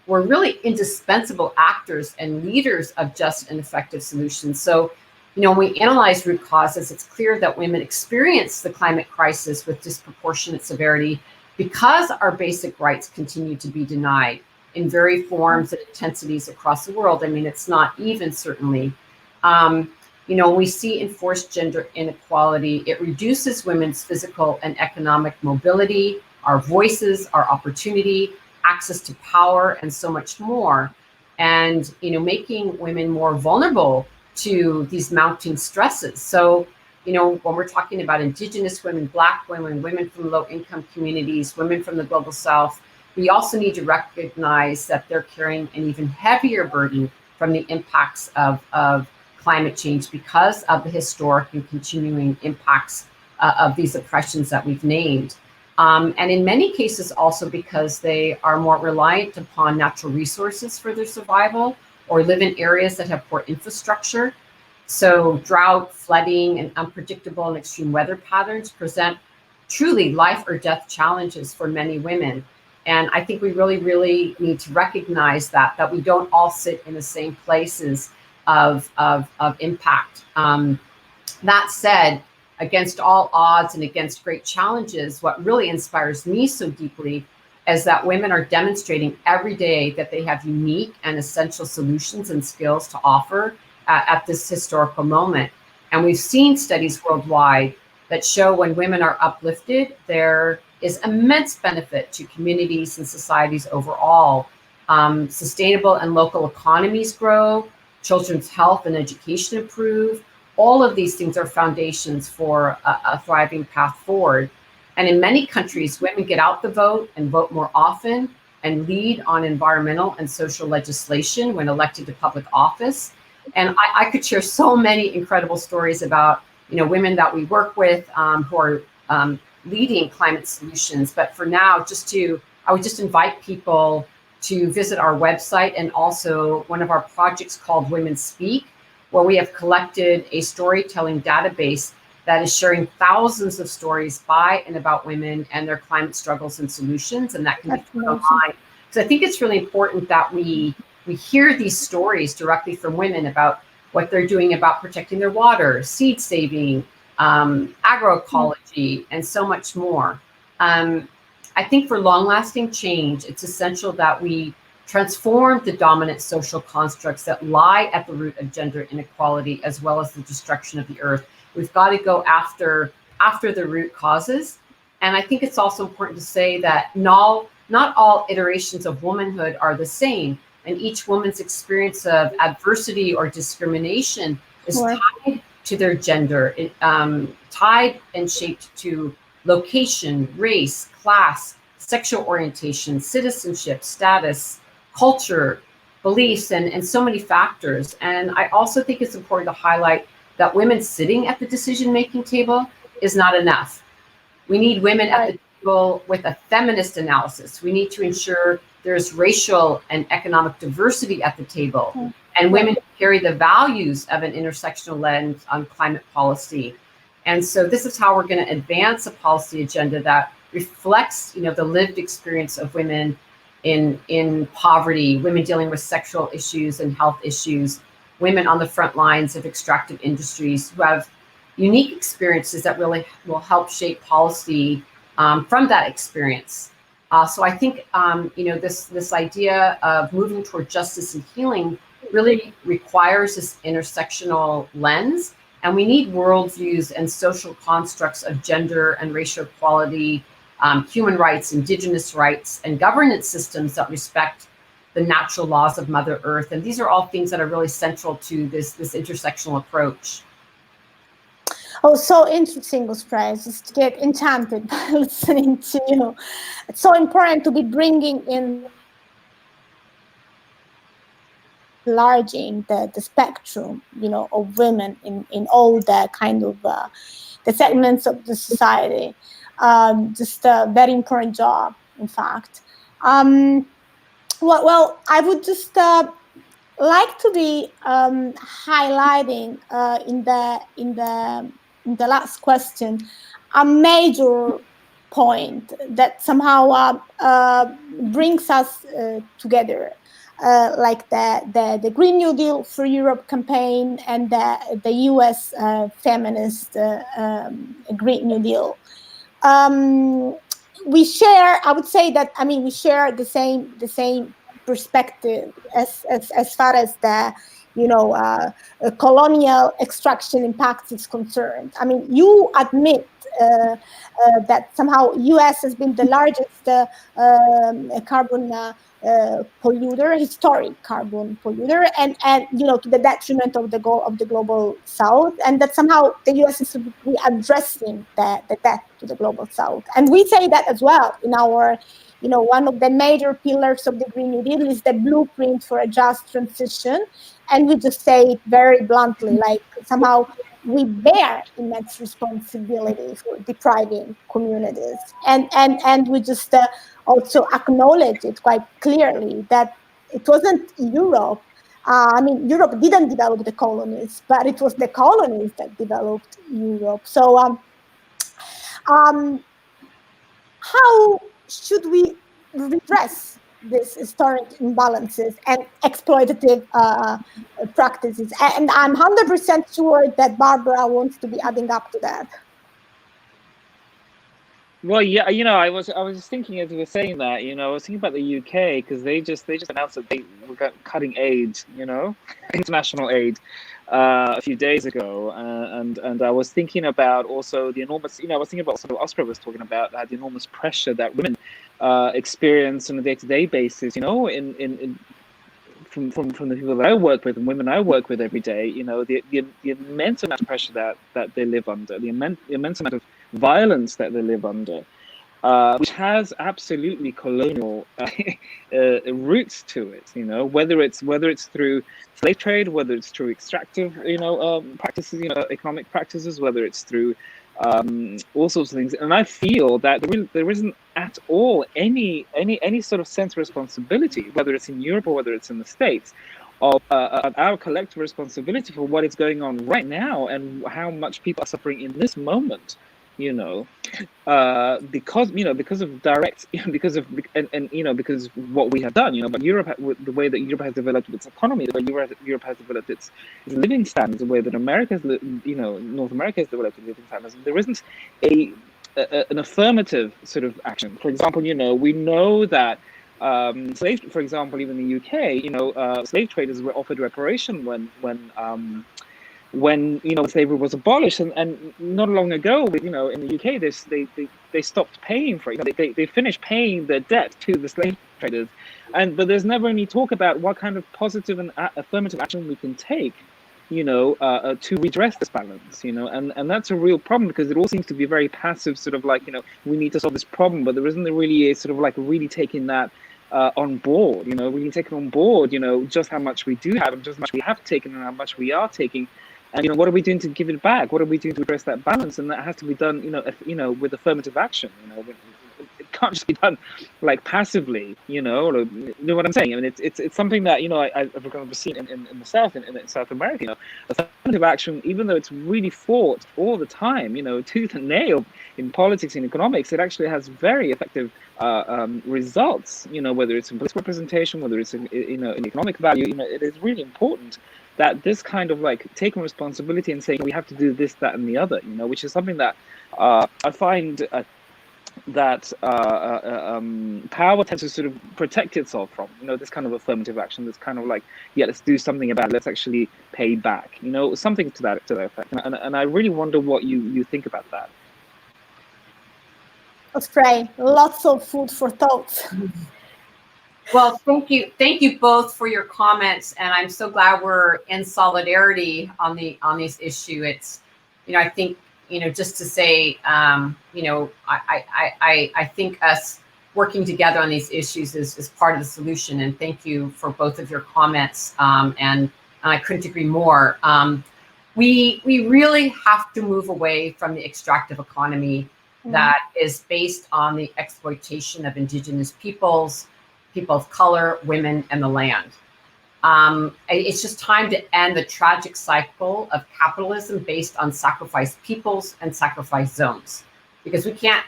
we're really indispensable actors and leaders of just and effective solutions. So, when we analyze root causes, it's clear that women experience the climate crisis with disproportionate severity because our basic rights continue to be denied in varied forms and intensities across the world. I mean, it's not even, certainly. When we see enforced gender inequality, it reduces women's physical and economic mobility, our voices, our opportunity, access to power, and so much more. And, making women more vulnerable to these mounting stresses. So, you know, when we're talking about Indigenous women, Black women, women from low-income communities, women from the Global South, we also need to recognize that they're carrying an even heavier burden from the impacts of climate change because of the historic and continuing impacts of these oppressions that we've named. And in many cases also because they are more reliant upon natural resources for their survival or live in areas that have poor infrastructure. So drought, flooding, and unpredictable and extreme weather patterns present truly life or death challenges for many women. And I think we really need to recognize that we don't all sit in the same places of impact. That said, against all odds and against great challenges, what really inspires me so deeply is that women are demonstrating every day that they have unique and essential solutions and skills to offer at this historical moment. And we've seen studies worldwide that show when women are uplifted, there is immense benefit to communities and societies overall. Sustainable and local economies grow, children's health and education improve. All of these things are foundations for a thriving path forward. And in many countries, women get out the vote and vote more often and lead on environmental and social legislation when elected to public office. And I could share so many incredible stories about, you know, women that we work with who are leading climate solutions. But for now, I would just invite people to visit our website and also one of our projects called Women Speak, where we have collected a storytelling database that is sharing thousands of stories by and about women and their climate struggles and solutions, and that can be found online. So I think it's really important that we hear these stories directly from women about what they're doing about protecting their water, seed saving, agroecology, and so much more. I think for long-lasting change, it's essential that we transform the dominant social constructs that lie at the root of gender inequality, as well as the destruction of the earth. We've got to go after the root causes. And I think it's also important to say that not all iterations of womanhood are the same. And each woman's experience of adversity or discrimination is tied to their gender, tied and shaped to location, race, class, sexual orientation, citizenship, status, culture, beliefs, and so many factors. And I also think it's important to highlight that women sitting at the decision-making table is not enough. We need women at the table with a feminist analysis. We need to ensure there's racial and economic diversity at the table, and women carry the values of an intersectional lens on climate policy. And so this is how we're going to advance a policy agenda that reflects, you know, the lived experience of women in poverty, women dealing with sexual issues and health issues, women on the front lines of extractive industries who have unique experiences that really will help shape policy from that experience. So I think, you know, this idea of moving toward justice and healing really requires this intersectional lens. And we need worldviews and social constructs of gender and racial equality, human rights, indigenous rights, and governance systems that respect the natural laws of Mother Earth. And these are all things that are really central to this intersectional approach. Oh, so interesting, Osprey. Just get enchanted by listening to you. It's so important to be bringing in, enlarging the spectrum, you know, of women in all the kind of the segments of the society. Just a very important job, in fact. Well, I would just like to be highlighting in the last question a major point that somehow brings us together, like the Green New Deal for Europe campaign and the U.S. feminist Green New Deal. We share, I would say that, I mean, we share the same perspective as far as the, you know, colonial extraction impacts is concerned. I mean, you admit that somehow U.S. has been the largest carbon polluter, historic carbon polluter, and to the detriment of the global South, and that somehow the U.S. is addressing the debt to the global South. And we say that as well in our, one of the major pillars of the Green New Deal is the blueprint for a just transition, and we just say it very bluntly, like somehow we bear immense responsibility for depriving communities, and we just also acknowledge it quite clearly that it wasn't Europe. Europe didn't develop the colonies, but it was the colonies that developed Europe. So, how should we redress these historic imbalances and exploitative practices? And I'm 100% sure that Barbra wants to be adding up to that. Well, yeah, I was just thinking as you were saying that, I was thinking about the UK, because they just announced that they were cutting aid, international aid, a few days ago, and I was thinking about also the enormous, I was thinking about sort of Osprey was talking about the enormous pressure that women experience on a day-to-day basis, from the people that I work with and women I work with every day, the immense amount of pressure that they live under, the immense amount of violence that they live under, which has absolutely colonial roots to it. Whether it's through slave trade, whether it's through extractive, practices, economic practices, whether it's through all sorts of things. And I feel that there isn't at all any sort of sense of responsibility, whether it's in Europe or whether it's in the States, of our collective responsibility for what is going on right now and how much people are suffering in this moment. Because of direct, because of what we have done, but Europe, the way that Europe has developed its economy, the way Europe has developed its living standards, the way that North America has developed its living standards, there isn't an affirmative sort of action. For example, we know that for example, even in the UK, slave traders were offered reparation when slavery was abolished, and not long ago, in the UK, they stopped paying for it. They finished paying their debt to the slave traders, but there's never any talk about what kind of positive and affirmative action we can take, to redress this balance, and that's a real problem, because it all seems to be very passive, sort of like, we need to solve this problem, but there isn't really a sort of like really taking that on board, really taking on board, just how much we do have and just how much we have taken and how much we are taking. And what are we doing to give it back? What are we doing to address that balance? And that has to be done, with affirmative action. It can't just be done like passively. You know what I'm saying? I mean, it's something that I've seen in the South, in South America. Affirmative action, even though it's really fought all the time, tooth and nail in politics and economics, it actually has very effective results. Whether it's in political representation, whether it's in economic value, it is really important that this kind of like taking responsibility and saying we have to do this, that, and the other, which is something that I find that power tends to sort of protect itself from, this kind of affirmative action. That's kind of like, yeah, let's do something about it. Let's actually pay back, something to that effect. And I really wonder what you think about that. Osprey, lots of food for thought. Well, thank you both for your comments, and I'm so glad we're in solidarity on this issue. It's, I think, just to say, I think us working together on these issues is part of the solution. And thank you for both of your comments. And I couldn't agree more. We really have to move away from the extractive economy that is based on the exploitation of indigenous peoples, people of color, women, and the land. It's just time to end the tragic cycle of capitalism based on sacrificed peoples and sacrificed zones, because we can't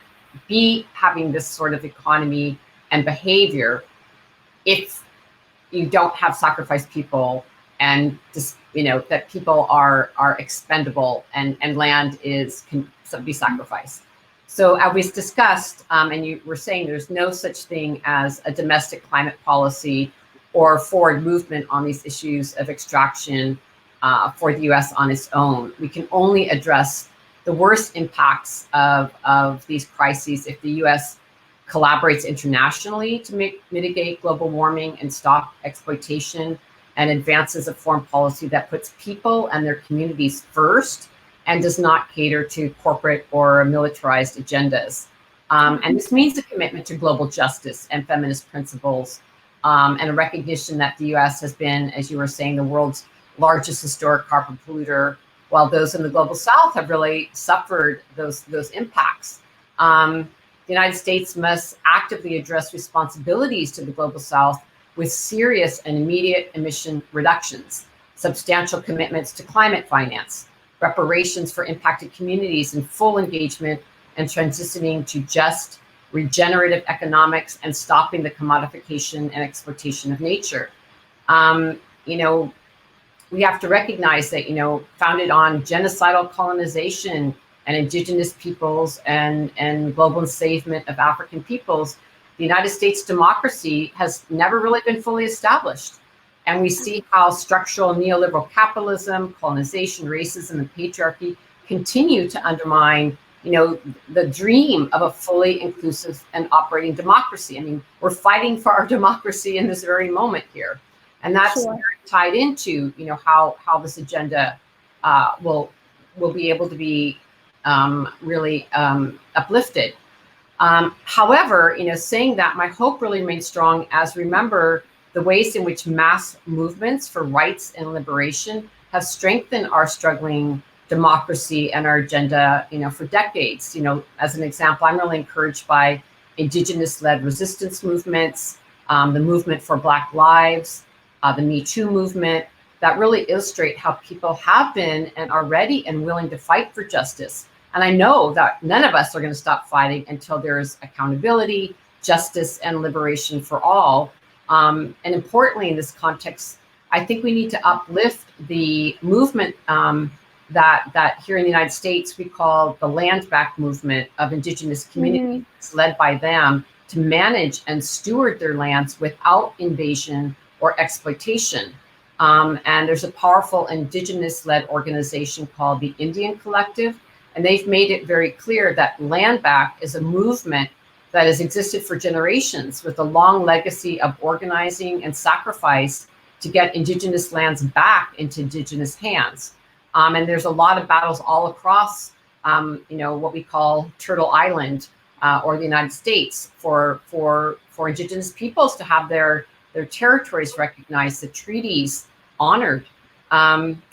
be having this sort of economy and behavior if you don't have sacrificed people and just, that people are expendable and land can be sacrificed. So as we discussed, and you were saying there's no such thing as a domestic climate policy or forward movement on these issues of extraction for the US on its own. We can only address the worst impacts of these crises if the US collaborates internationally to mitigate global warming and stop exploitation, and advances a foreign policy that puts people and their communities first and does not cater to corporate or militarized agendas. And this means a commitment to global justice and feminist principles, and a recognition that the US has been, as you were saying, the world's largest historic carbon polluter, while those in the global South have really suffered those impacts. The United States must actively address responsibilities to the global South with serious and immediate emission reductions, substantial commitments to climate finance, reparations for impacted communities, and full engagement and transitioning to just regenerative economics and stopping the commodification and exploitation of nature. You know, we have to recognize that, you know, founded on genocidal colonization and indigenous peoples and global enslavement of African peoples, the United States democracy has never really been fully established. And we see how structural neoliberal capitalism, colonization, racism, and patriarchy continue to undermine, you know, the dream of a fully inclusive and operating democracy. I mean, we're fighting for our democracy in this very moment here. And that's very tied into, you know, how this agenda will be able to be really uplifted. However, you know, saying that, my hope really remains strong as remember the ways in which mass movements for rights and liberation have strengthened our struggling democracy and our agenda, you know, for decades. You know, as an example, I'm really encouraged by indigenous-led resistance movements, the movement for Black Lives, the Me Too movement, that really illustrate how people have been and are ready and willing to fight for justice. And I know that none of us are going to stop fighting until there is accountability, justice, and liberation for all. And importantly, in this context, I think we need to uplift the movement that here in the United States we call the land back movement of indigenous communities, led by them to manage and steward their lands without invasion or exploitation. And there's a powerful indigenous-led organization called the Indian Collective, and they've made it very clear that land back is a movement that has existed for generations with a long legacy of organizing and sacrifice to get indigenous lands back into indigenous hands. And there's a lot of battles all across, you know, what we call Turtle Island or the United States for indigenous peoples to have their territories recognized, the treaties honored.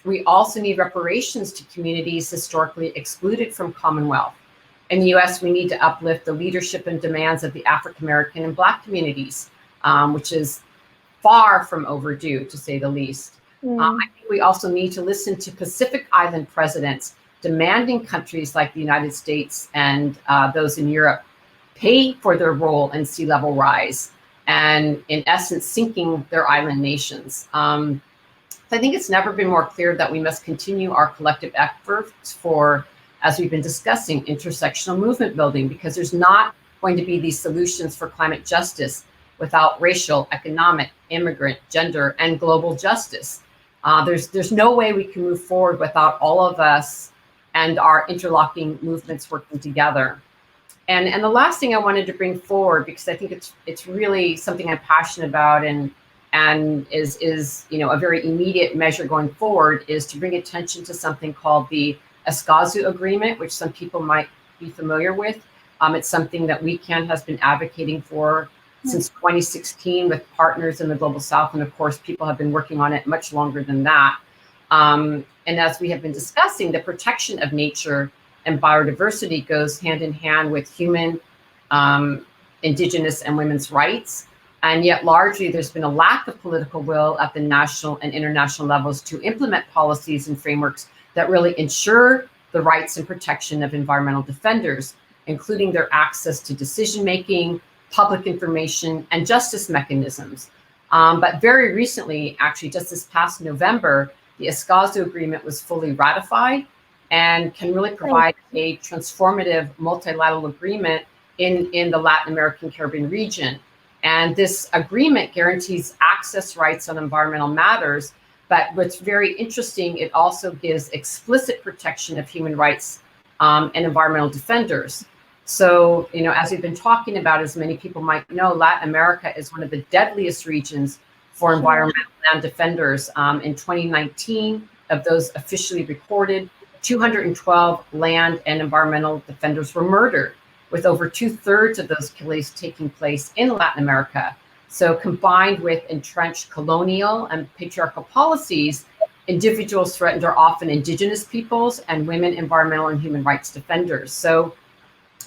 We also need reparations to communities historically excluded from Commonwealth. In the US, we need to uplift the leadership and demands of the African American and Black communities, which is far from overdue, to say the least. I think we also need to listen to Pacific Island presidents demanding countries like the United States and those in Europe pay for their role in sea level rise and, in essence, sinking their island nations. I think it's never been more clear that we must continue our collective efforts for, as we've been discussing, intersectional movement building, because there's not going to be these solutions for climate justice without racial, economic, immigrant, gender, and global justice. There's no way we can move forward without all of us and our interlocking movements working together. And the last thing I wanted to bring forward, because I think it's really something I'm passionate about and is you know, a very immediate measure going forward, is to bring attention to something called the Escazú Agreement, which some people might be familiar with. It's something that WECAN has been advocating for since 2016 with partners in the Global South. And of course, people have been working on it much longer than that. And as we have been discussing, the protection of nature and biodiversity goes hand in hand with human, indigenous, and women's rights. And yet largely there's been a lack of political will at the national and international levels to implement policies and frameworks that really ensure the rights and protection of environmental defenders, including their access to decision-making, public information, and justice mechanisms. But very recently, actually just this past November, the Escazú Agreement was fully ratified and can really provide a transformative multilateral agreement in the Latin American Caribbean region. And this agreement guarantees access rights on environmental matters, but what's very interesting, it also gives explicit protection of human rights and environmental defenders. So, as we've been talking about, as many people might know, Latin America is one of the deadliest regions for environmental land defenders. In 2019, of those officially recorded, 212 land and environmental defenders were murdered, with over 2/3 of those killings taking place in Latin America. So combined with entrenched colonial and patriarchal policies, individuals threatened are often indigenous peoples and women environmental and human rights defenders. So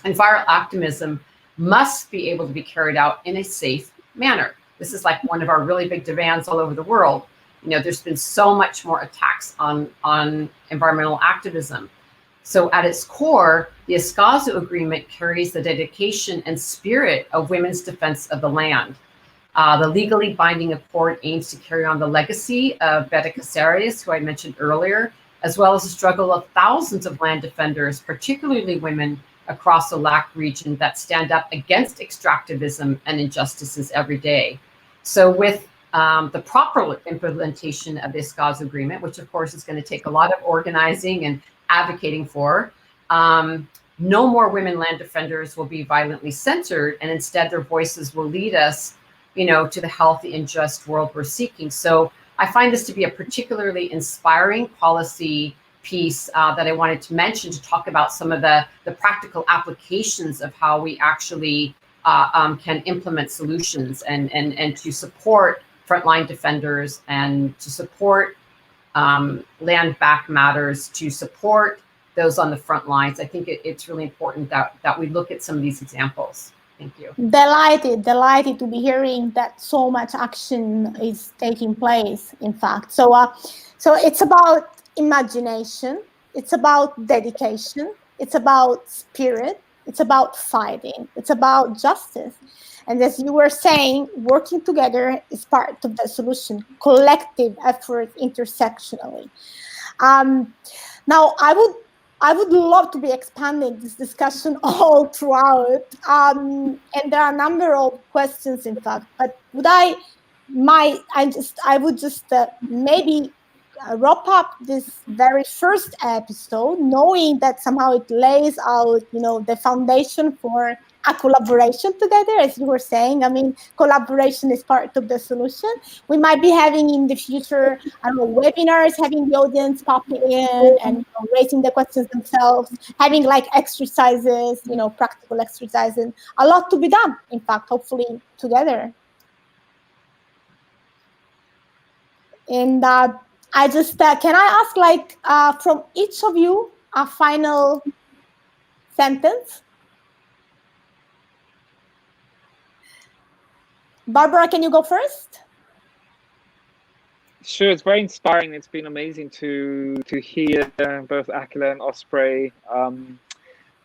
environmental activism must be able to be carried out in a safe manner. This is like one of our really big demands all over the world. There's been so much more attacks on environmental activism. So at its core, the Escazú Agreement carries the dedication and spirit of women's defense of the land. The legally binding accord aims to carry on the legacy of Beta Caceres, who I mentioned earlier, as well as the struggle of thousands of land defenders, particularly women across the LAC region, that stand up against extractivism and injustices every day. So with the proper implementation of the Escazú Agreement, which of course is going to take a lot of organizing and advocating for, no more women land defenders will be violently censored, and instead their voices will lead us, to the healthy and just world we're seeking. So I find this to be a particularly inspiring policy piece that I wanted to mention, to talk about some of the practical applications of how we actually can implement solutions and to support frontline defenders, and to support land back matters, to support those on the front lines. I think it's really important that we look at some of these examples. Thank you. Delighted to be hearing that so much action is taking place, in fact. So it's about imagination, it's about dedication, it's about spirit, it's about fighting, it's about justice. And as you were saying, working together is part of the solution, collective effort intersectionally. Now, I would love to be expanding this discussion all throughout. And there are a number of questions, in fact, but I would just maybe wrap up this very first episode, knowing that somehow it lays out, the foundation for a collaboration together, as you were saying. I mean, collaboration is part of the solution. We might be having in the future, webinars, having the audience popping in and raising the questions themselves, having like exercises, practical exercises. A lot to be done, in fact, hopefully together. And I just, can I ask, from each of you, a final sentence? Barbara, can you go first? Sure, it's very inspiring. It's been amazing to hear both Akhila and Osprey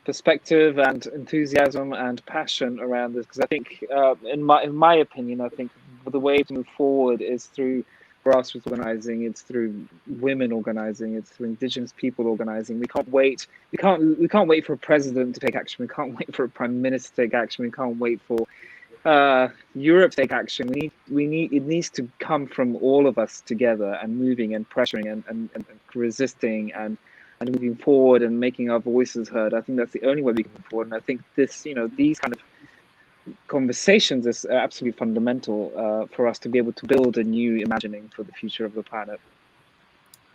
perspective and enthusiasm and passion around this, because I think, in my opinion, I think the way to move forward is through grassroots organizing. It's through women organizing. It's through indigenous people organizing. We can't wait. We can't wait for a president to take action. We can't wait for a prime minister to take action. We can't wait for Europe to take action. It needs to come from all of us together and moving and pressuring and resisting and moving forward and making our voices heard. I think that's the only way we can move forward. And I think this, these kind of conversations is absolutely fundamental for us to be able to build a new imagining for the future of the planet.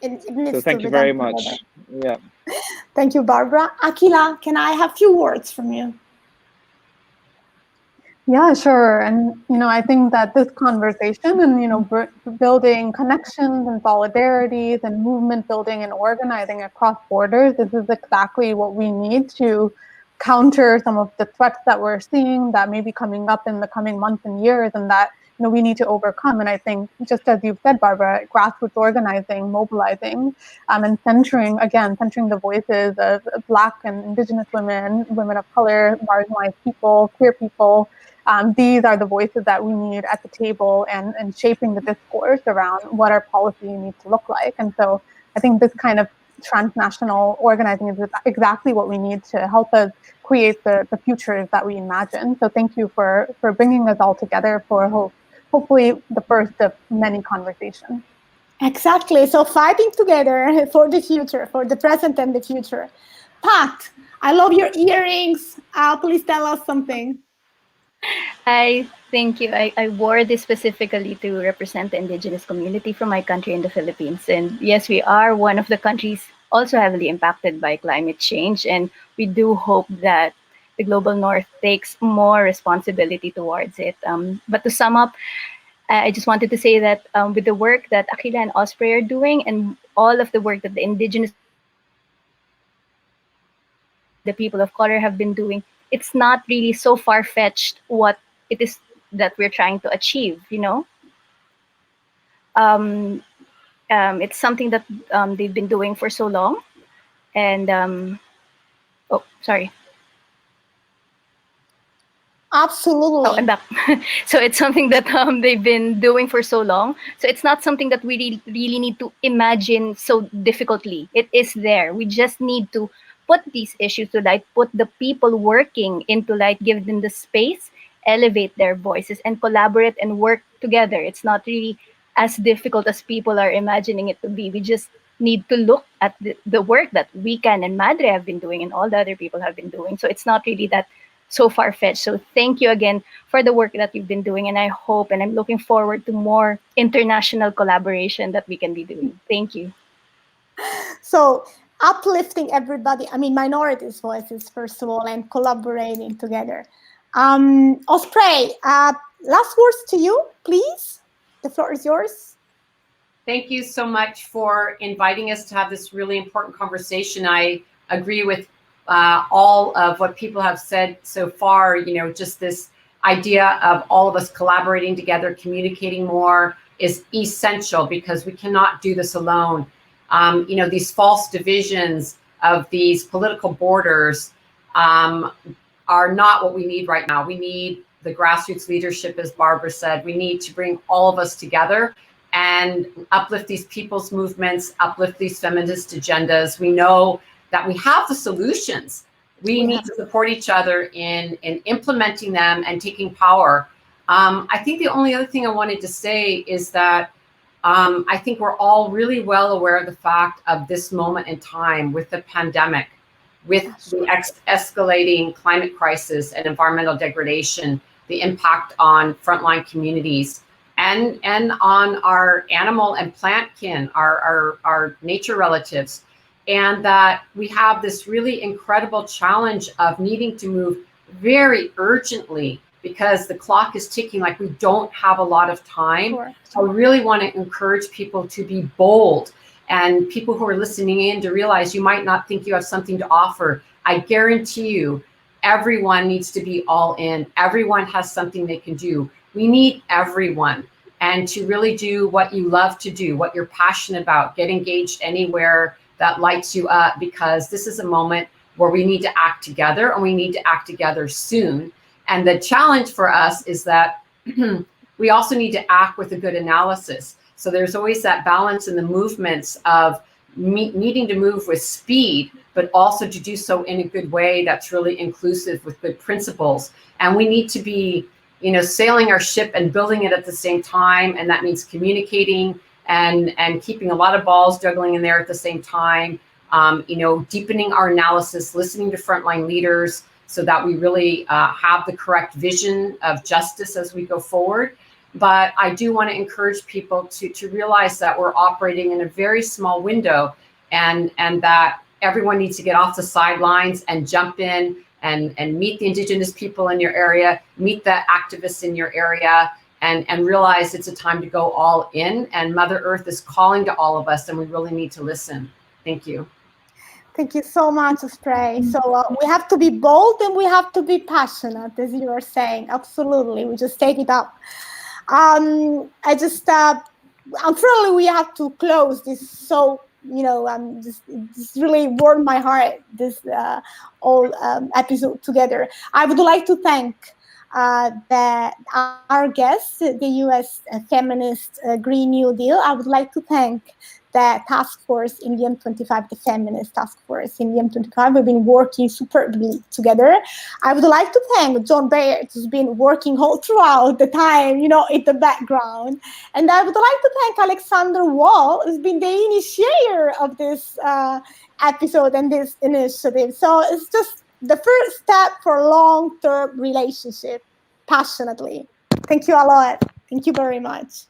So thank you very much. Yeah. Thank you, Barbara. Akhila, can I have a few words from you? Yeah, sure. And, I think that this conversation and, building connections and solidarities and movement building and organizing across borders, this is exactly what we need to counter some of the threats that we're seeing that may be coming up in the coming months and years, and that, we need to overcome. And I think, just as you've said, Barbara, grassroots organizing, mobilizing, and centering the voices of Black and Indigenous women, women of color, marginalized people, queer people. These are the voices that we need at the table and shaping the discourse around what our policy needs to look like. And so I think this kind of transnational organizing is exactly what we need to help us create the futures that we imagine. So thank you for bringing us all together for hopefully the first of many conversations. Exactly. So fighting together for the future, for the present and the future. Pat, I love your earrings. Please tell us something. Thank you. I wore this specifically to represent the indigenous community from my country in the Philippines. And yes, we are one of the countries also heavily impacted by climate change. And we do hope that the global north takes more responsibility towards it. But to sum up, I just wanted to say that with the work that Akhila and Osprey are doing and all of the work that the indigenous the people of color have been doing, it's not really so far-fetched what it is that we're trying to achieve, you know? It's something that they've been doing for so long. And, oh, sorry. Absolutely. Oh, I'm back. So it's something that they've been doing for so long. So it's not something that we really need to imagine so difficultly. It is there. We just need to put these issues to light, put the people working into light, give them the space, elevate their voices, and collaborate and work together. It's not really as difficult as people are imagining it to be. We just need to look at the work that WECAN and MADRE have been doing and all the other people have been doing. So it's not really that so far-fetched. So thank you again for the work that you've been doing. And I hope and I'm looking forward to more international collaboration that we can be doing. Thank you. So uplifting everybody, I mean, minorities' voices, first of all, and collaborating together. Osprey, last words to you, please. The floor is yours. Thank you so much for inviting us to have this really important conversation. I agree with all of what people have said so far. You know, just this idea of all of us collaborating together, communicating more is essential because we cannot do this alone. You know, these false divisions of these political borders are not what we need right now. We need the grassroots leadership, as Barbara said. We need to bring all of us together and uplift these people's movements, uplift these feminist agendas. We know that we have the solutions. We need to support each other in implementing them and taking power. I think the only other thing I wanted to say is that I think we're all really well aware of the fact of this moment in time with the pandemic, with the escalating climate crisis and environmental degradation, the impact on frontline communities and on our animal and plant kin, our nature relatives. And that we have this really incredible challenge of needing to move very urgently because the clock is ticking, like we don't have a lot of time. Sure. So I really want to encourage people to be bold and people who are listening in to realize you might not think you have something to offer. I guarantee you, everyone needs to be all in. Everyone has something they can do. We need everyone. And to really do what you love to do, what you're passionate about, get engaged anywhere that lights you up, because this is a moment where we need to act together and we need to act together soon. And the challenge for us is that we also need to act with a good analysis. So there's always that balance in the movements of needing to move with speed, but also to do so in a good way that's really inclusive with good principles. And we need to be, you know, sailing our ship and building it at the same time. And that means communicating and keeping a lot of balls juggling in there at the same time, you know, deepening our analysis, listening to frontline leaders so that we really have the correct vision of justice as we go forward. But I do want to encourage people to realize that we're operating in a very small window and that everyone needs to get off the sidelines and jump in and meet the indigenous people in your area, meet the activists in your area, and realize it's a time to go all in. And Mother Earth is calling to all of us, and we really need to listen. Thank you. Thank you so much, Osprey. So we have to be bold and we have to be passionate, as you were saying. Absolutely, we just take it up. Unfortunately, we have to close this. So, you know, this really warmed my heart, this whole episode together. I would like to thank our guests, the U.S. Feminist Green New Deal. I would like to thank the task force in DiEM25, the Feminist Task Force in DiEM25. We've been working superbly together. I would like to thank John Baird, who's been working all throughout the time, in the background. And I would like to thank Alexander Wall, who's been the initiator of this episode and this initiative. So it's just the first step for long-term relationship, passionately. Thank you a lot. Thank you very much.